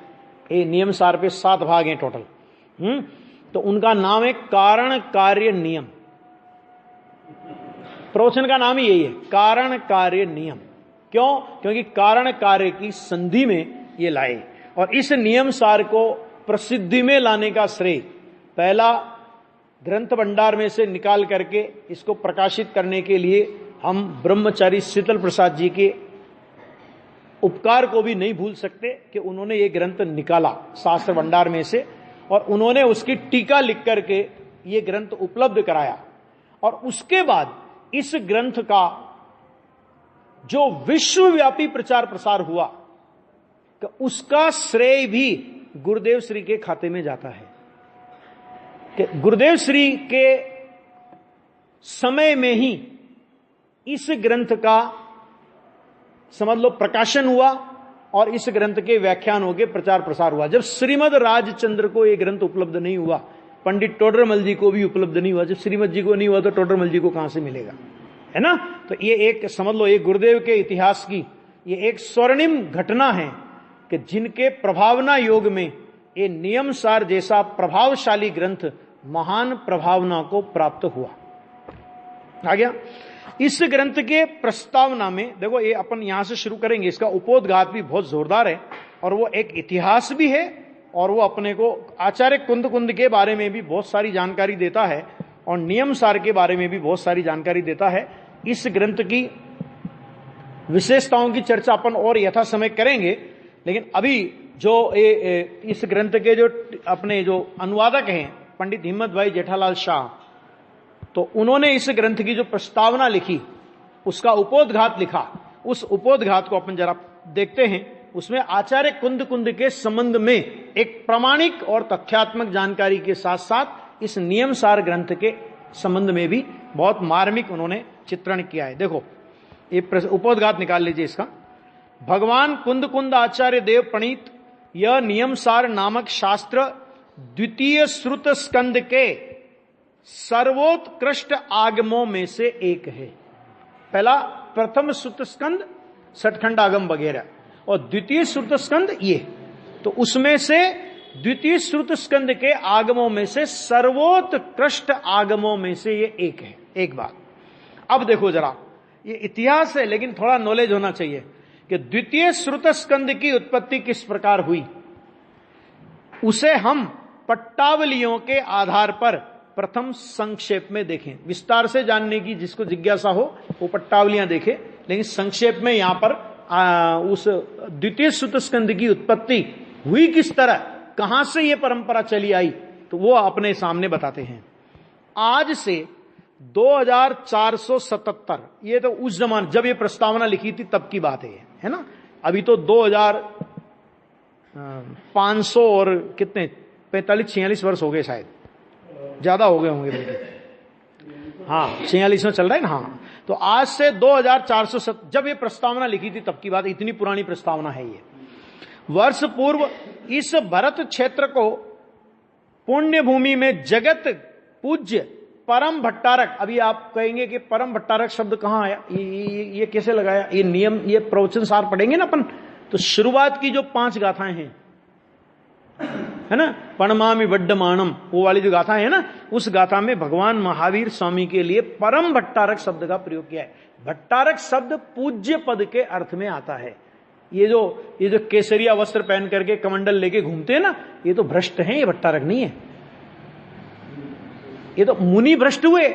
ये नियम सार पे 7 भाग हैं टोटल, तो उनका नाम है कारण कार्य नियम। प्रवचन का नाम ही यही है, कारण कार्य नियम। क्यों? क्योंकि कारण कार्य की संधि में ये लाए, और इस नियम सार को प्रसिद्धि में लाने का श्रेय पहला ग्रंथ भंडार में से निकाल करके इसको प्रकाशित करने के लिए हम ब्रह्मचारी शीतल प्रसाद जी के उपकार को भी नहीं भूल सकते कि उन्होंने ये ग्रंथ निकाला शास्त्र भंडार में से, और उन्होंने उसकी टीका लिख करके ये ग्रंथ उपलब्ध कराया। और उसके बाद इस ग्रंथ का जो विश्वव्यापी प्रचार प्रसार हुआ, तो उसका श्रेय भी गुरुदेव श्री के खाते में जाता है। कि गुरुदेव श्री के समय में ही इस ग्रंथ का समझ लो प्रकाशन हुआ, और इस ग्रंथ के व्याख्यान हो गए, प्रचार प्रसार हुआ। जब श्रीमद राजचंद्र को यह ग्रंथ उपलब्ध नहीं हुआ, पंडित टोडरमल जी को भी उपलब्ध नहीं हुआ, जब श्रीमद जी को नहीं हुआ तो टोडरमल जी को कहां से मिलेगा, है ना। तो ये एक समझ लो, ये गुरुदेव के इतिहास की ये एक स्वर्णिम घटना है कि जिनके प्रभावना योग में ये नियम सार जैसा प्रभावशाली ग्रंथ महान प्रभावना को प्राप्त हुआ। आ गया। इस ग्रंथ के प्रस्तावना में देखो, ये अपन यहां से शुरू करेंगे। इसका उपोद्घात भी बहुत जोरदार है, और वो एक इतिहास भी है, और वो अपने को आचार्य कुंद कुंद के बारे में भी बहुत सारी जानकारी देता है, और नियम सार के बारे में भी बहुत सारी जानकारी देता है। इस ग्रंथ की विशेषताओं की चर्चा अपन और यथा समय करेंगे, लेकिन अभी जो इस ग्रंथ के जो अपने जो अनुवादक हैं पंडित हिम्मत भाई जेठालाल शाह, तो उन्होंने इस ग्रंथ की जो प्रस्तावना लिखी, उसका उपोद्घात लिखा। उस उपोद्घात को अपन जरा देखते हैं। उसमें आचार्य कुंद कुंद के संबंध में एक प्रामाणिक और तथ्यात्मक जानकारी के साथ साथ इस नियम सार ग्रंथ के संबंध में भी बहुत मार्मिक उन्होंने चित्रण किया है। देखो, ये उपोद्घात निकाल लीजिए इसका। भगवान कुंद कुंद आचार्य देव प्रणीत यह नियम सार नामक शास्त्र द्वितीय श्रुत स्कंद के सर्वोत्कृष्ट आगमों में से एक है। पहला प्रथम श्रुत स्कंद सठखंड आगम वगैरह, और द्वितीय श्रुत स्कंद ये, तो उसमें से द्वितीय श्रुत स्कंद के आगमों में से सर्वोत्कृष्ट आगमों में से ये एक है। एक बात अब देखो जरा, ये इतिहास है लेकिन थोड़ा नॉलेज होना चाहिए कि द्वितीय श्रुत स्कंद की उत्पत्ति किस प्रकार हुई। उसे हम पट्टावलियों के आधार पर प्रथम संक्षेप में देखें। विस्तार से जानने की जिसको जिज्ञासा हो वो पट्टावलियां देखे, लेकिन संक्षेप में यहां पर उस द्वितीय श्रुत स्कंद की उत्पत्ति हुई किस तरह, कहां से ये परंपरा चली आई, तो वो अपने सामने बताते हैं। आज से 2477, ये तो उस जमाने जब ये प्रस्तावना लिखी थी तब की बात है ना। अभी तो 2500 और कितने 45-46 वर्ष हो गए, शायद ज्यादा हो गए होंगे बल्कि, हाँ 46 में चल रहा है ना। हाँ, तो आज से 2400 जब ये प्रस्तावना लिखी थी तब की बात, इतनी पुरानी प्रस्तावना है ये। वर्ष पूर्व इस भरत क्षेत्र को पुण्य भूमि में जगत पूज्य परम भट्टारक, अभी आप कहेंगे कि परम भट्टारक शब्द कहां आया, ये कैसे लगाया, ये नियम, ये प्रवचन सार पढ़ेंगे ना अपन, तो शुरुआत की जो 5 गाथाएं हैं है ना, पणमामि वड्डमानम, वो वाली जो गाथा है ना, उस गाथा में भगवान महावीर स्वामी के लिए परम भट्टारक शब्द का प्रयोग किया है। भट्टारक शब्द पूज्य पद के अर्थ में आता है। ये जो केसरिया वस्त्र पहन करके कमंडल लेके घूमते हैं ना, ये तो भ्रष्ट हैं, ये भट्टारक नहीं है, ये तो मुनि भ्रष्ट हुए।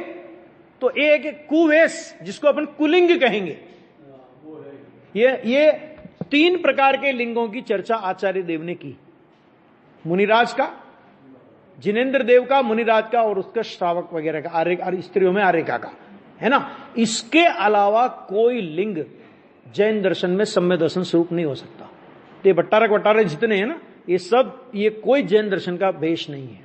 तो एक कुवेश जिसको अपन कुलिंग कहेंगे, ये 3 प्रकार के लिंगों की चर्चा आचार्य देव ने की। मुनिराज का, जिनेन्द्र देव का, मुनिराज का, और उसका श्रावक वगैरह का, आर्य स्त्रियों में आर्यका का, है ना। इसके अलावा कोई लिंग जैन दर्शन में सम्य दर्शन स्वरूप नहीं हो सकता। ये भट्टारक जितने हैं ना, ये सब, ये कोई जैन दर्शन का भेष नहीं है।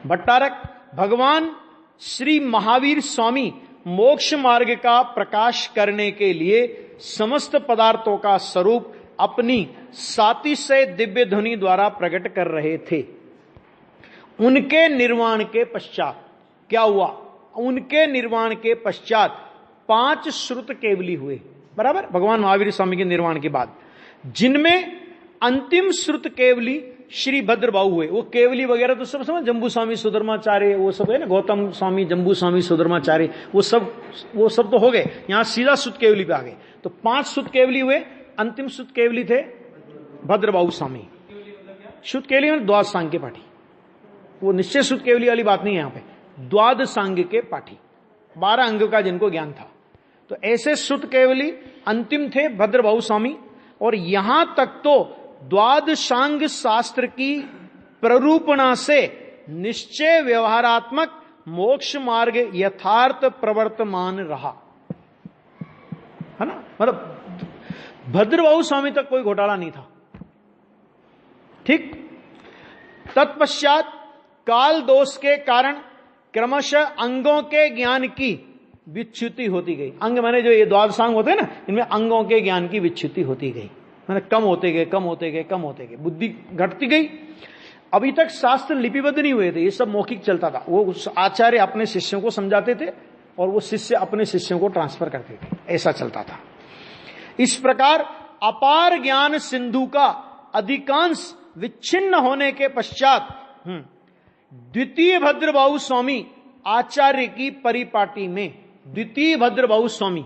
भट्टारक भगवान श्री महावीर स्वामी मोक्ष मार्ग का प्रकाश करने के लिए समस्त पदार्थों का स्वरूप अपनी सातिशय दिव्य ध्वनि द्वारा प्रकट कर रहे थे। उनके निर्वाण के पश्चात क्या हुआ? उनके निर्वाण के पश्चात 5 श्रुत केवली हुए, बराबर, भगवान महावीर स्वामी के निर्वाण के बाद, जिनमें अंतिम श्रुत केवली श्री भद्रबाहु हुए। वो केवली वगैरह तो सब समझ, जम्बू स्वामी सुधर्माचार्य वो सब है ना, गौतम स्वामी, जम्बू स्वामी सुधर्माचार्य, वो सब तो हो गए। यहां सीधा श्रुत केवली पे आ गए। तो 5 श्रुत केवली हुए। अंतिम श्रुत केवली थे भद्रबाहु स्वामी। श्रुत केवली में द्वादश सांग के पाठी, वो निश्चय श्रुत केवली वाली बात नहीं है यहां पे, द्वादश सांग के पाठी, 12 अंग का जिनको ज्ञान था। तो ऐसे श्रुत केवली अंतिम थे भद्रबाहु स्वामी। और यहां तक तो द्वादशांग शास्त्र की प्ररूपणा से निश्चय व्यवहारात्मक मोक्ष मार्ग यथार्थ प्रवर्तमान रहा, है ना। मतलब भद्रबाहु स्वामी तक कोई घोटाला नहीं था, ठीक। तत्पश्चात काल दोष के कारण क्रमशः अंगों के ज्ञान की विच्युति होती गई। अंग माने जो ये द्वादशांग होते हैं ना, इनमें अंगों के ज्ञान की विच्युति होती गई, मैंने कम होते गए, बुद्धि घटती गई। अभी तक शास्त्र लिपिबद्ध नहीं हुए थे, ये सब मौखिक चलता था। वो आचार्य अपने शिष्यों को समझाते थे और वो शिष्य अपने शिष्यों को ट्रांसफर करते थे, ऐसा चलता था। इस प्रकार अपार ज्ञान सिंधु का अधिकांश विच्छिन्न होने के पश्चात द्वितीय भद्रबाहु स्वामी आचार्य की परिपाटी में, द्वितीय भद्रबाहु स्वामी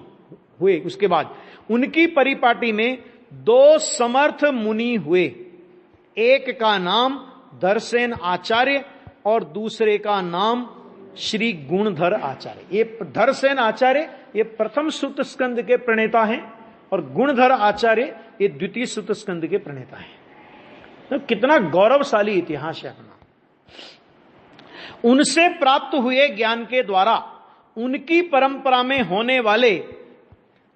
हुए, उसके बाद उनकी परिपाटी में 2 समर्थ मुनि हुए। एक का नाम धरसेन आचार्य और दूसरे का नाम श्री गुणधर आचार्य। ये धरसेन आचार्य ये प्रथम सूत स्कंद के प्रणेता हैं और गुणधर आचार्य ये द्वितीय सूत स्कंद के प्रणेता हैं। तो कितना गौरवशाली इतिहास है अपना। उनसे प्राप्त हुए ज्ञान के द्वारा उनकी परंपरा में होने वाले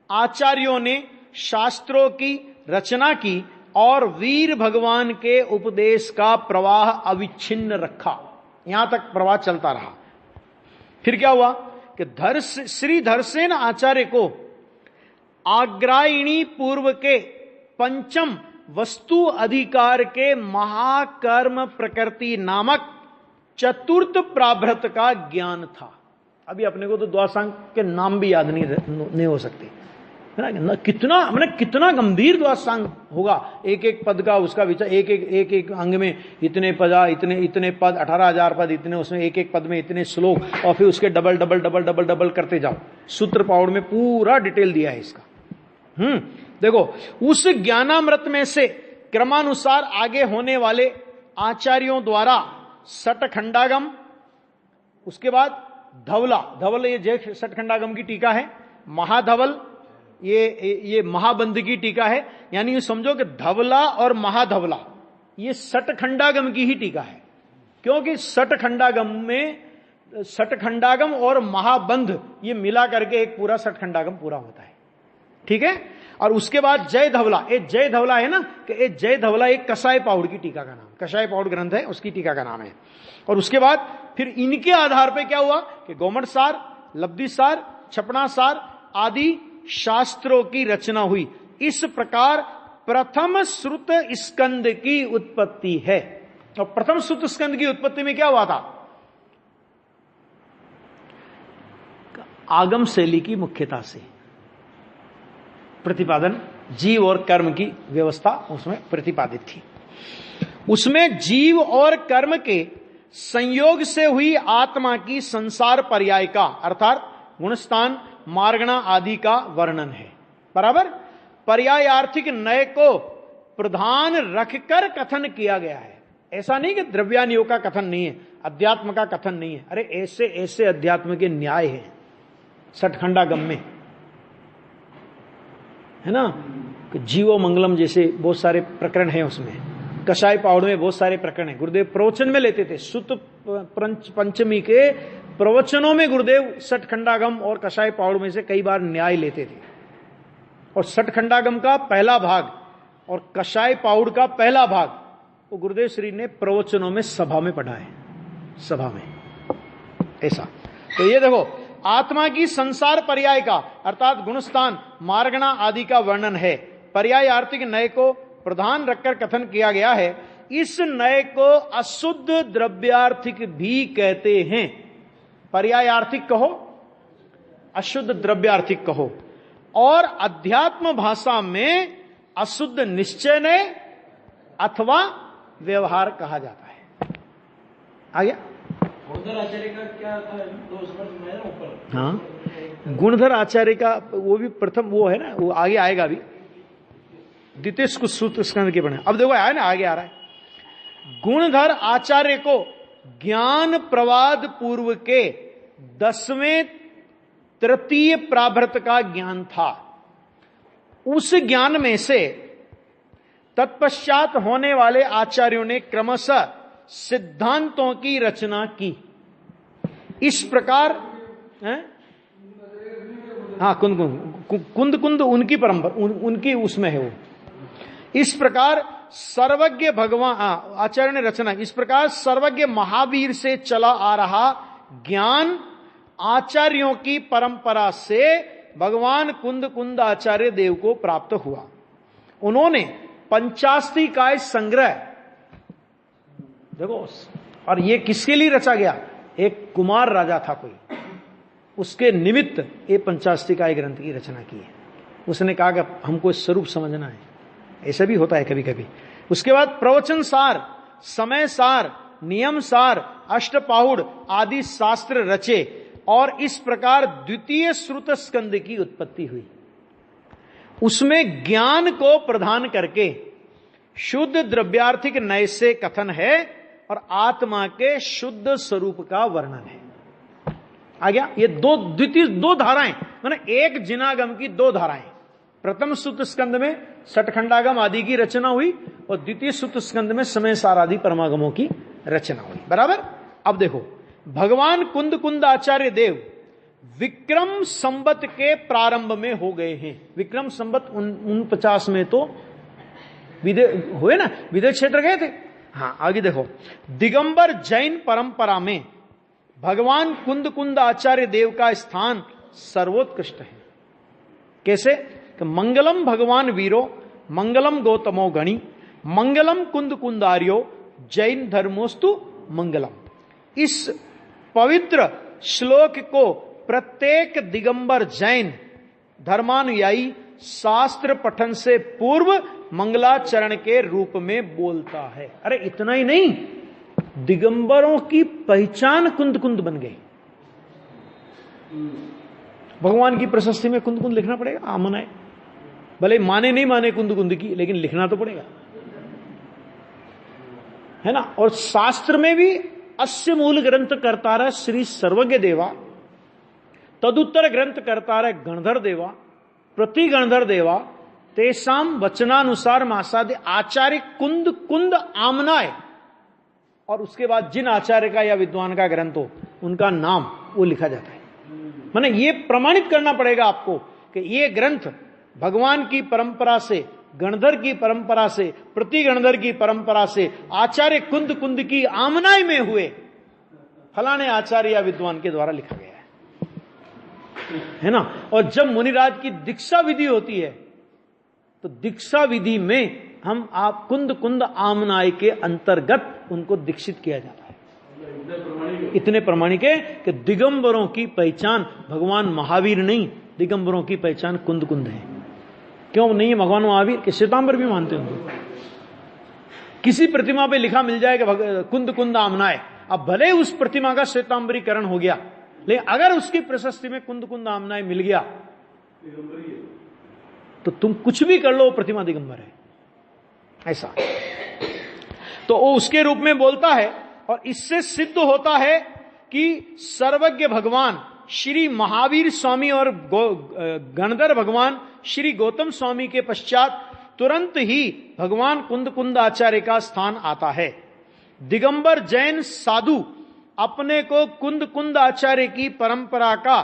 आचार्यों ने शास्त्रों की रचना की और वीर भगवान के उपदेश का प्रवाह अविच्छिन्न रखा। यहां तक प्रवाह चलता रहा। फिर क्या हुआ कि श्री धरसेन आचार्य को आग्रायणी पूर्व के पंचम वस्तु अधिकार के महाकर्म प्रकृति नामक चतुर्थ प्राभृत का ज्ञान था। अभी अपने को तो द्वादशांग के नाम भी याद नहीं हो सकते, है ना। कितना गंभीर द्वादशांग होगा, एक एक पद का उसका विचार, एक अंग में इतने पदा, इतने पद, 18,000 पद, इतने उसमें एक एक पद में इतने श्लोक, और फिर उसके डबल करते जाओ। सूत्र पाउड़ में पूरा डिटेल दिया है इसका। देखो, उस ज्ञानामृत में से क्रमानुसार आगे होने वाले आचार्यों द्वारा सटखंडागम, उसके बाद धवल ये जय सटखंडागम की टीका है, महाधवल ये महाबंध की टीका है। यानी ये समझो कि धवला और महाधवला ये सटखंडागम की ही टीका है, क्योंकि सटखंडागम और महाबंध ये मिला करके एक पूरा सटखंडागम पूरा होता है, ठीक है। और उसके बाद जय धवला, जय धवला है ना, कि जय धवला एक कसाई पाउड़ की टीका का नाम, कसाई पाउड़ ग्रंथ है, उसकी टीका का नाम है। और उसके बाद फिर इनके आधार पे क्या हुआ कि गोमट सार, लब्धि सार, छपना सार आदि शास्त्रों की रचना हुई। इस प्रकार प्रथम श्रुत स्कंद की उत्पत्ति है। और प्रथम श्रुत स्कंद की उत्पत्ति में क्या हुआ था? आगम शैली की मुख्यता से प्रतिपादन, जीव और कर्म की व्यवस्था उसमें प्रतिपादित थी। उसमें जीव और कर्म के संयोग से हुई आत्मा की संसार पर्याय का, अर्थात गुणस्थान, मार्गणा आदि का वर्णन है। बराबर, पर्यायार्थिक नय को प्रधान रखकर कथन किया गया है। ऐसा नहीं कि द्रव्यानियों का कथन नहीं है, अध्यात्म का कथन नहीं है। अरे ऐसे ऐसे अध्यात्म के न्याय हैं सठखंडागम में, है ना। जीवो मंगलम जैसे बहुत सारे प्रकरण हैं उसमें, कषाय पाउड़ में बहुत सारे प्रकरण हैं। गुरुदेव प्रवचन में लेते थे, सुत पंचमी के प्रवचनों में गुरुदेव सठखंडागम और कषाय पाउड़ में से कई बार न्याय लेते थे। और सठखंडागम का पहला भाग और कषाय पाउड़ का पहला भाग वो गुरुदेव श्री ने प्रवचनों में सभा में पढ़ा है, सभा में, ऐसा। तो ये देखो, आत्मा की संसार पर्याय का अर्थात गुणस्थान मार्गणा आदि का वर्णन है। पर्याय आर्थिक नय को प्रधान रखकर कथन किया गया है। इस नय को अशुद्ध द्रव्यार्थिक भी कहते हैं। पर्याय आर्थिक कहो, अशुद्ध द्रव्यार्थिक कहो, और अध्यात्म भाषा में अशुद्ध निश्चय अथवा व्यवहार कहा जाता है। आ गया? गुणधर आचार्य का क्या था? दो स्पर्श ऊपर। हाँ, गुणधर आचार्य का वो भी प्रथम वो है ना, वो आगे आएगा अभी, द्वितीय कुछ सूत्र स्कंद के पढ़े। अब देखो आया ना, आगे आ रहा है। गुणधर आचार्य को ज्ञान प्रवाद पूर्व के 10वें तृतीय प्राभृत का ज्ञान था। उस ज्ञान में से तत्पश्चात होने वाले आचार्यों ने क्रमशः सिद्धांतों की रचना की। इस प्रकार हाँ, कुंद उनकी परंपरा, उनकी उसमें है वो। इस प्रकार सर्वज्ञ भगवान आचार्य ने रचना, इस प्रकार सर्वज्ञ महावीर से चला आ रहा ज्ञान आचार्यों की परंपरा से भगवान कुंद आचार्य देव को प्राप्त हुआ। उन्होंने पंचास्ति का संग्रह देखो, और ये किसके लिए रचा गया? एक कुमार राजा था कोई, उसके निमित्त ये पंचास्तिकाय ग्रंथ की रचना की है। उसने कहा कि हमको स्वरूप समझना है। ऐसा भी होता है कभी कभी। उसके बाद प्रवचन सार, समय सार, नियम सार, अष्टपाहुड़ आदि शास्त्र रचे, और इस प्रकार द्वितीय श्रुत स्कंद की उत्पत्ति हुई। उसमें ज्ञान को प्रदान करके शुद्ध द्रव्यार्थिक नय से कथन है और आत्मा के शुद्ध स्वरूप का वर्णन है। आ गया? ये द्वितीय दो धाराएं, माने एक जिनागम की दो धाराएं। प्रथम सुत स्कंद में सठखंडागम आदि की रचना हुई और द्वितीय सुत स्कंद में समय सार आदि परमागमों की रचना हुई। बराबर? अब देखो, भगवान कुंद आचार्य देव विक्रम संवत के प्रारंभ में हो गए हैं। विक्रम संवत 49 में तो हुए ना, विदेह क्षेत्र गए थे। हाँ, आगे देखो, दिगंबर जैन परंपरा में भगवान कुंद आचार्य देव का स्थान सर्वोत्कृष्ट है। कैसे? कि मंगलम भगवान वीरो, मंगलम गौतमो गणी, मंगलम कुंदार्यो, जैन धर्मोस्तु मंगलम। इस पवित्र श्लोक को प्रत्येक दिगंबर जैन धर्मानुयायी शास्त्र पठन से पूर्व मंगलाचरण के रूप में बोलता है। अरे इतना ही नहीं, दिगंबरों की पहचान कुंद बन गई। भगवान की प्रशस्ति में कुंद लिखना पड़ेगा। आमन है, भले माने नहीं माने कुंद की, लेकिन लिखना तो पड़ेगा, है ना। और शास्त्र में भी अस्य मूल ग्रंथ कर्तार श्री सर्वज्ञ देवा, तदुत्तर ग्रंथ कर्तार गणधर देवा, प्रति गणधर देवा, तेसाम वचनानुसार मासादे आचार्य कुंद आमनाय। और उसके बाद जिन आचार्य का या विद्वान का ग्रंथ हो उनका नाम वो लिखा जाता है। माने ये प्रमाणित करना पड़ेगा आपको कि ये ग्रंथ भगवान की परंपरा से, गणधर की परंपरा से, प्रति गणधर की परंपरा से, आचार्य कुंद की आमनाय में हुए फलाने आचार्य या विद्वान के द्वारा लिखा गया है ना। और जब मुनिराज की दीक्षा विधि होती है तो दीक्षा विधि में हम आप कुंद आमनाय के अंतर्गत उनको दीक्षित किया जाता है। इतने प्रमाणिक है कि दिगंबरों की पहचान भगवान महावीर नहीं, दिगंबरों की पहचान कुंद है। क्यों नहीं है भगवान महावीर? कि श्वेतांबर भी मानते होंगे। किसी प्रतिमा पे लिखा मिल जाएगा कुंद आमनाय, अब भले उस प्रतिमा का श्वेतांबरीकरण हो गया, लेकिन अगर उसकी प्रशस्ति में कुंद आमनाय मिल गया तो तुम कुछ भी कर लो, प्रतिमा दिगंबर है, ऐसा। तो वो उसके रूप में बोलता है। और इससे सिद्ध होता है कि सर्वज्ञ भगवान श्री महावीर स्वामी और गणधर भगवान श्री गौतम स्वामी के पश्चात तुरंत ही भगवान कुंद आचार्य का स्थान आता है। दिगंबर जैन साधु अपने को कुंद आचार्य की परंपरा का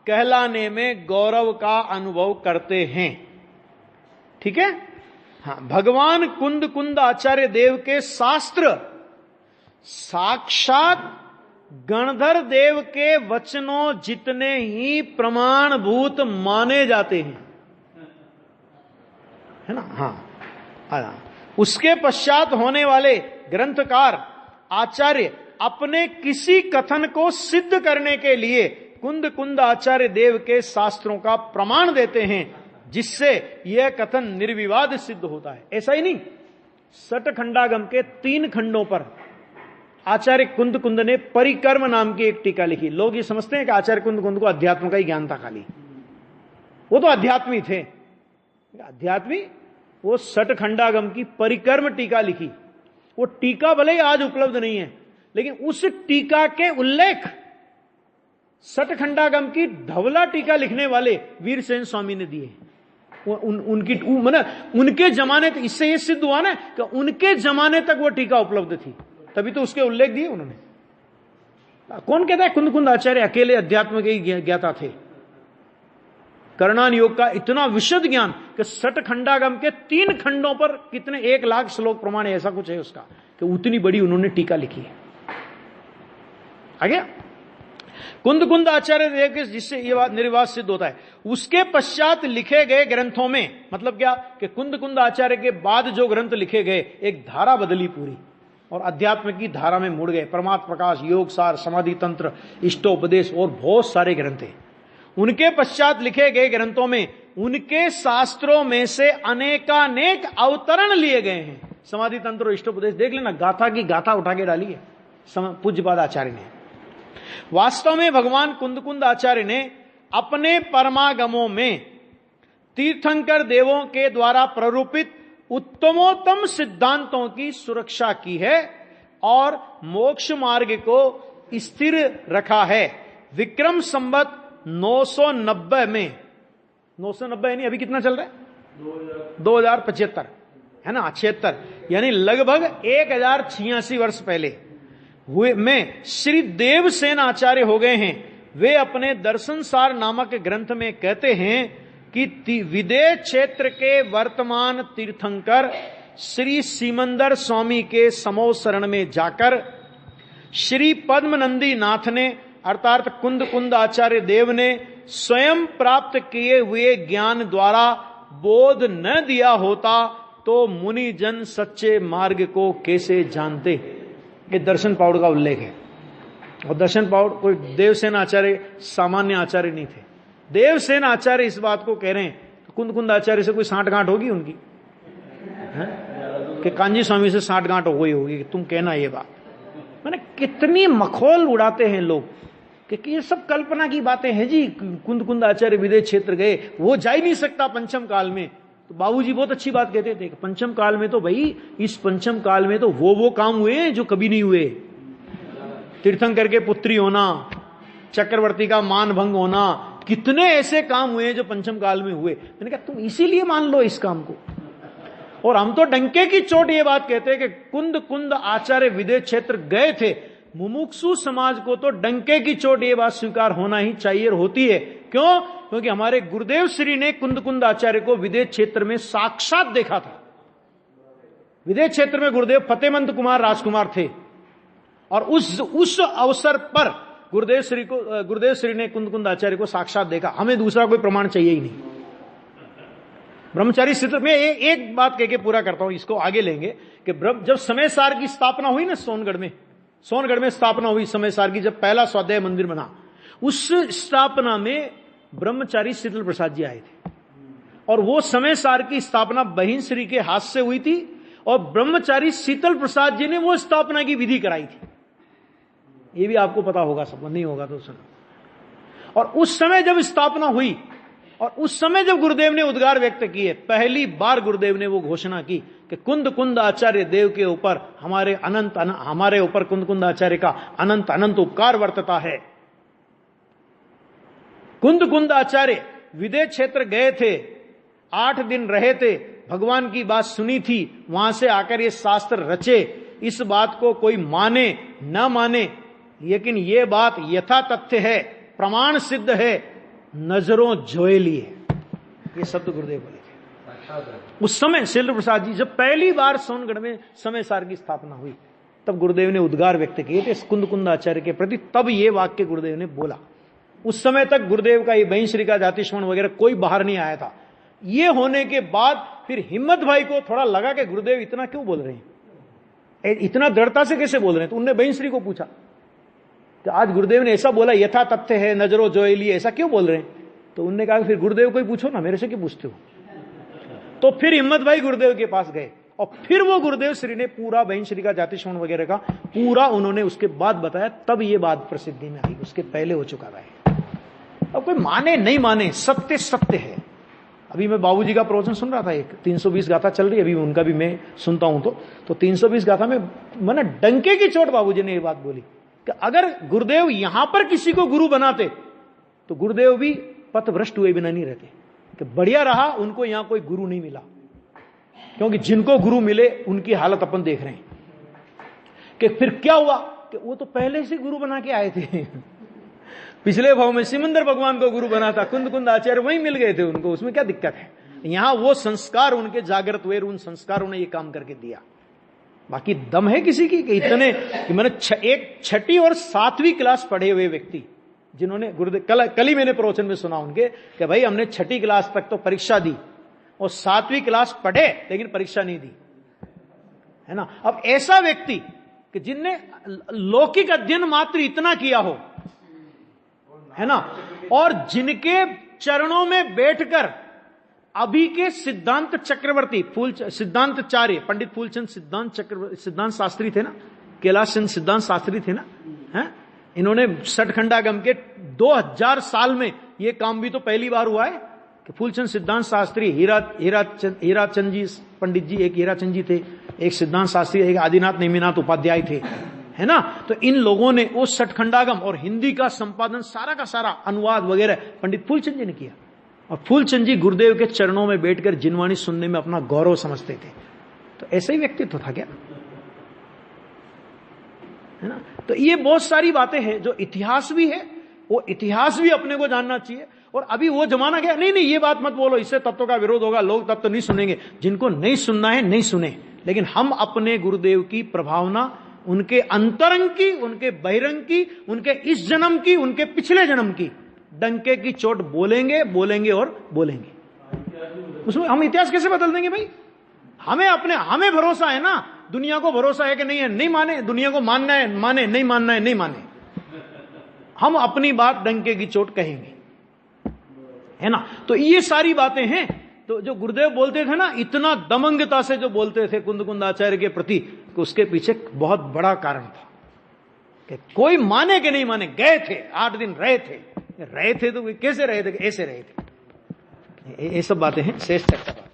कहलाने में गौरव का अनुभव करते हैं। ठीक है? हाँ, भगवान कुंद आचार्य देव के शास्त्र साक्षात गणधर देव के वचनों जितने ही प्रमाणभूत माने जाते हैं, है ना। हाँ, उसके पश्चात होने वाले ग्रंथकार आचार्य अपने किसी कथन को सिद्ध करने के लिए कुंद कुंद आचार्य देव के शास्त्रों का प्रमाण देते हैं, जिससे यह कथन निर्विवाद सिद्ध होता है। ऐसा ही नहीं, सटखंडागम के 3 खंडों पर आचार्य कुंद कुंद ने परिकर्म नाम की एक टीका लिखी। लोग ये समझते हैं कि आचार्य कुंद कुंद को अध्यात्म का ही ज्ञान था खाली, वो तो अध्यात्मी थे, अध्यात्मी। वो सटखंडागम की परिकर्म टीका लिखी। वो टीका भले ही आज उपलब्ध नहीं है, लेकिन उस टीका के उल्लेख सटखंडागम की धवला टीका लिखने वाले वीरसेन स्वामी ने दिए। उनके जमाने तक, इससे यह सिद्ध हुआ ना कि उनके जमाने तक वो टीका उपलब्ध थी, तभी तो उसके उल्लेख दिए उन्होंने। कौन कहता है कुंद कुंद आचार्य अकेले अध्यात्म के ही ज्ञाता थे? कर्णान योग का इतना विशद ज्ञान कि सटखंडागम के 3 खंडों पर कितने 1 लाख श्लोक प्रमाण, ऐसा कुछ है उसका, कि उतनी बड़ी उन्होंने टीका लिखी है। आगे कुंद कुंद आचार्य देव के, जिससे यह बात निर्विवाद सिद्ध होता है। उसके पश्चात लिखे गए ग्रंथों में, मतलब क्या कि कुंद कुंद आचार्य के बाद जो ग्रंथ लिखे गए, एक धारा बदली पूरी और अध्यात्म की धारा में मुड़ गए। परमात्म प्रकाश, योग सार, समाधि तंत्र, इष्टोपदेश और बहुत सारे ग्रंथ हैं। उनके पश्चात लिखे गए ग्रंथों में उनके शास्त्रों में से अनेकानेक अवतरण लिए गए हैं। समाधि तंत्र और इष्टोपदेश देख लेना, गाथा की गाथा उठा के डाली है पूज्यपाद आचार्य ने। वास्तव में भगवान कुंद कुंद आचार्य ने अपने परमागमों में तीर्थंकर देवों के द्वारा प्ररूपित उत्तमोत्तम सिद्धांतों की सुरक्षा की है और मोक्ष मार्ग को स्थिर रखा है। विक्रम संवत 990 में, 990 यानी अभी कितना चल रहा है? 2075, है ना, 76, यानी लगभग 1086 वर्ष पहले हुए में श्री देवसेन आचार्य हो गए हैं। वे अपने दर्शन सार नामक ग्रंथ में कहते हैं कि विदेह क्षेत्र के वर्तमान तीर्थंकर श्री सीमंदर स्वामी के समो शरण में जाकर श्री पद्मनंदी नाथ ने अर्थात कुंद कुंद आचार्य देव ने स्वयं प्राप्त किए हुए ज्ञान द्वारा बोध न दिया होता तो मुनि जन सच्चे मार्ग को कैसे जानते। ये दर्शन पाउड का उल्लेख है। और दर्शन पाउड कोई देवसेन आचार्य सामान्य आचार्य नहीं थे। देवसेन आचार्य इस बात को कह रहे हैं, कुंद कुंद आचार्य से कोई सांठगांठ होगी उनकी, कि कांजी स्वामी से सांठगांठ हो गई होगी कि तुम कहना ये बात। मैंने कितनी मखौल उड़ाते हैं लोग कि ये सब कल्पना की बातें हैं जी। कुंद कुंद आचार्य विदेश क्षेत्र गए, वो जा ही नहीं सकता पंचम काल में। तो बाबूजी बहुत अच्छी बात कहते थे कि पंचम काल में तो भाई, इस पंचम काल में तो वो काम हुए हैं जो कभी नहीं हुए। तीर्थंकर के पुत्री होना, चक्रवर्ती का मान भंग होना, कितने ऐसे काम हुए हैं जो पंचम काल में हुए। मैंने कहा तुम इसीलिए मान लो इस काम को। और हम तो डंके की चोट ये बात कहते हैं कि कुंद कुंद आचार्य विदेश क्षेत्र गए थे। मुमुक्षु समाज को तो डंके की चोट ये बात स्वीकार होना ही चाहिए और होती है। क्यों? क्योंकि हमारे गुरुदेव श्री ने कुंद कुंद आचार्य को विदेश क्षेत्र में साक्षात देखा था। विदेश क्षेत्र में गुरुदेव फतेहमंद कुमार राजकुमार थे और उस अवसर पर गुरुदेव श्री ने कुंद कुंद आचार्य को साक्षात देखा। हमें दूसरा कोई प्रमाण चाहिए ही नहीं। ब्रह्मचारी स्थिति में एक बात कह के पूरा करता हूं, इसको आगे लेंगे कि जब समय सार की स्थापना हुई ना, सोनगढ़ में स्थापना हुई समय सार की, जब पहला स्वाध्याय मंदिर बना, उस स्थापना में ब्रह्मचारी शीतल प्रसाद जी आए थे। और वो समय सार की स्थापना बहिन श्री के हाथ से हुई थी और ब्रह्मचारी शीतल प्रसाद जी ने वो स्थापना की विधि कराई थी। ये भी आपको पता होगा, सब नहीं होगा तो सुनो। और उस समय जब स्थापना हुई और उस समय जब गुरुदेव ने उद्गार व्यक्त किए, पहली बार गुरुदेव ने वो घोषणा की कि कुंद कुंद आचार्य देव के ऊपर हमारे ऊपर कुंद कुंद आचार्य का अनंत अनंत उपकार वर्तता है। कुंद कुंद आचार्य विदेश क्षेत्र गए थे, 8 दिन रहे थे, भगवान की बात सुनी थी, वहां से आकर ये शास्त्र रचे। इस बात को कोई माने न माने, लेकिन ये बात यथा तथ्य है, प्रमाण सिद्ध है, नजरों जोए लिए। ये शब्द गुरुदेव बोले थे उस समय। शीतल प्रसाद जी जब पहली बार सोनगढ़ में समय सार की स्थापना हुई, तब गुरुदेव ने उद्गार व्यक्त किए थे कुंद आचार्य के प्रति, तब ये वाक्य गुरुदेव ने बोला। उस समय तक गुरुदेव का ये बहिश्री का जातिश्रवण वगैरह कोई बाहर नहीं आया था। ये होने के बाद फिर हिम्मत भाई को थोड़ा लगा कि गुरुदेव इतना क्यों बोल रहे हैं, इतना दृढ़ता से कैसे बोल रहे हैं। तो उनने बहिश्री को पूछा कि आज गुरुदेव ने ऐसा बोला, यथा तथ्य है, नजरो जोएली, ऐसा क्यों बोल रहे हैं। तो उनने कहा फिर गुरुदेव को ही पूछो ना, मेरे से क्यों पूछते हो। तो फिर हिम्मत भाई गुरुदेव के पास गए और फिर वो गुरुदेव श्री ने पूरा बहिश्री का जातिश्रवण वगैरह का पूरा उन्होंने उसके बाद बताया, तब ये बात प्रसिद्धि में आई, उसके पहले हो चुका है। अब कोई माने नहीं माने, सत्य सत्य है। अभी मैं बाबूजी का प्रवचन सुन रहा था, एक 320 गाथा चल रही है अभी, उनका भी मैं सुनता हूं। तो 320 गाथा में मैंने डंके की चोट बाबूजी ने ये बात बोली कि अगर गुरुदेव यहां पर किसी को गुरु बनाते तो गुरुदेव भी पथभ्रष्ट हुए बिना नहीं रहते, कि बढ़िया रहा उनको यहां कोई गुरु नहीं मिला, क्योंकि जिनको गुरु मिले उनकी हालत अपन देख रहे हैं कि फिर क्या हुआ कि वो तो पहले से गुरु बना के आए थे। पिछले भाव में सिमंदर भगवान को गुरु बना था, कुंद आचार्य वहीं मिल गए थे उनको, उसमें क्या दिक्कत है। यहां वो संस्कार उनके जागृत हुए, उन संस्कारों ने ये काम करके दिया। बाकी दम है किसी की कि इतने कि मैंने एक 6ठी और 7वीं क्लास पढ़े हुए व्यक्ति जिन्होंने गुरुदेव कल ही मैंने प्रवचन में सुना उनके कि भाई हमने 6ठी क्लास तक तो परीक्षा दी और 7वीं क्लास पढ़े लेकिन परीक्षा नहीं दी, है ना। अब ऐसा व्यक्ति कि जिनने लौकिक अध्ययन मात्र इतना किया हो, है ना, और जिनके चरणों में बैठकर अभी के सिद्धांत चक्रवर्ती सिद्धांतचार्य पंडित फूलचंद सिद्धांत शास्त्री थे ना, कैलाश चंद सिद्धांत शास्त्री थे ना, हैं, इन्होंने सठखंडागम के 2000 साल में ये काम भी तो पहली बार हुआ है कि फूलचंद सिद्धांत शास्त्री, हीराचंद जी पंडित जी, एक हीराचंद जी थे, एक सिद्धांत शास्त्री, एक आदिनाथ नेमिनाथ उपाध्याय थे, है ना। तो इन लोगों ने वो सठखंडागम और हिंदी का संपादन सारा का सारा अनुवाद वगैरह पंडित फूलचंद जी ने किया। और फूलचंद जी गुरुदेव के चरणों में बैठकर जिनवाणी सुनने में अपना गौरव समझते थे। तो ऐसा ही व्यक्तित्व था क्या, है ना। तो ये बहुत सारी बातें हैं जो इतिहास भी है, वो इतिहास भी अपने को जानना चाहिए। और अभी वो जमाना गया, नहीं ये बात मत बोलो, इससे तत्व का विरोध होगा, लोग तत्व नहीं सुनेंगे। जिनको नहीं सुनना है नहीं सुने, लेकिन हम अपने गुरुदेव की प्रभावना, उनके अंतरंग की, उनके बहिरंग की, उनके इस जन्म की, उनके पिछले जन्म की डंके की चोट बोलेंगे और बोलेंगे। उसमें हम इतिहास कैसे बदल देंगे भाई। हमें भरोसा है ना, दुनिया को भरोसा है कि नहीं है, नहीं माने, दुनिया को मानना है माने, नहीं मानना है नहीं माने। हम अपनी बात डंके की चोट कहेंगे, है ना। तो ये सारी बातें हैं। तो जो गुरुदेव बोलते थे ना, इतना दमंगता से जो बोलते थे कुंद आचार्य के प्रति, उसके पीछे बहुत बड़ा कारण था कि कोई माने कि नहीं माने, गए थे 8 दिन रहे थे तो कैसे रहे थे, ऐसे रहे थे। ये सब बातें हैं, शेष चर्चा बात है।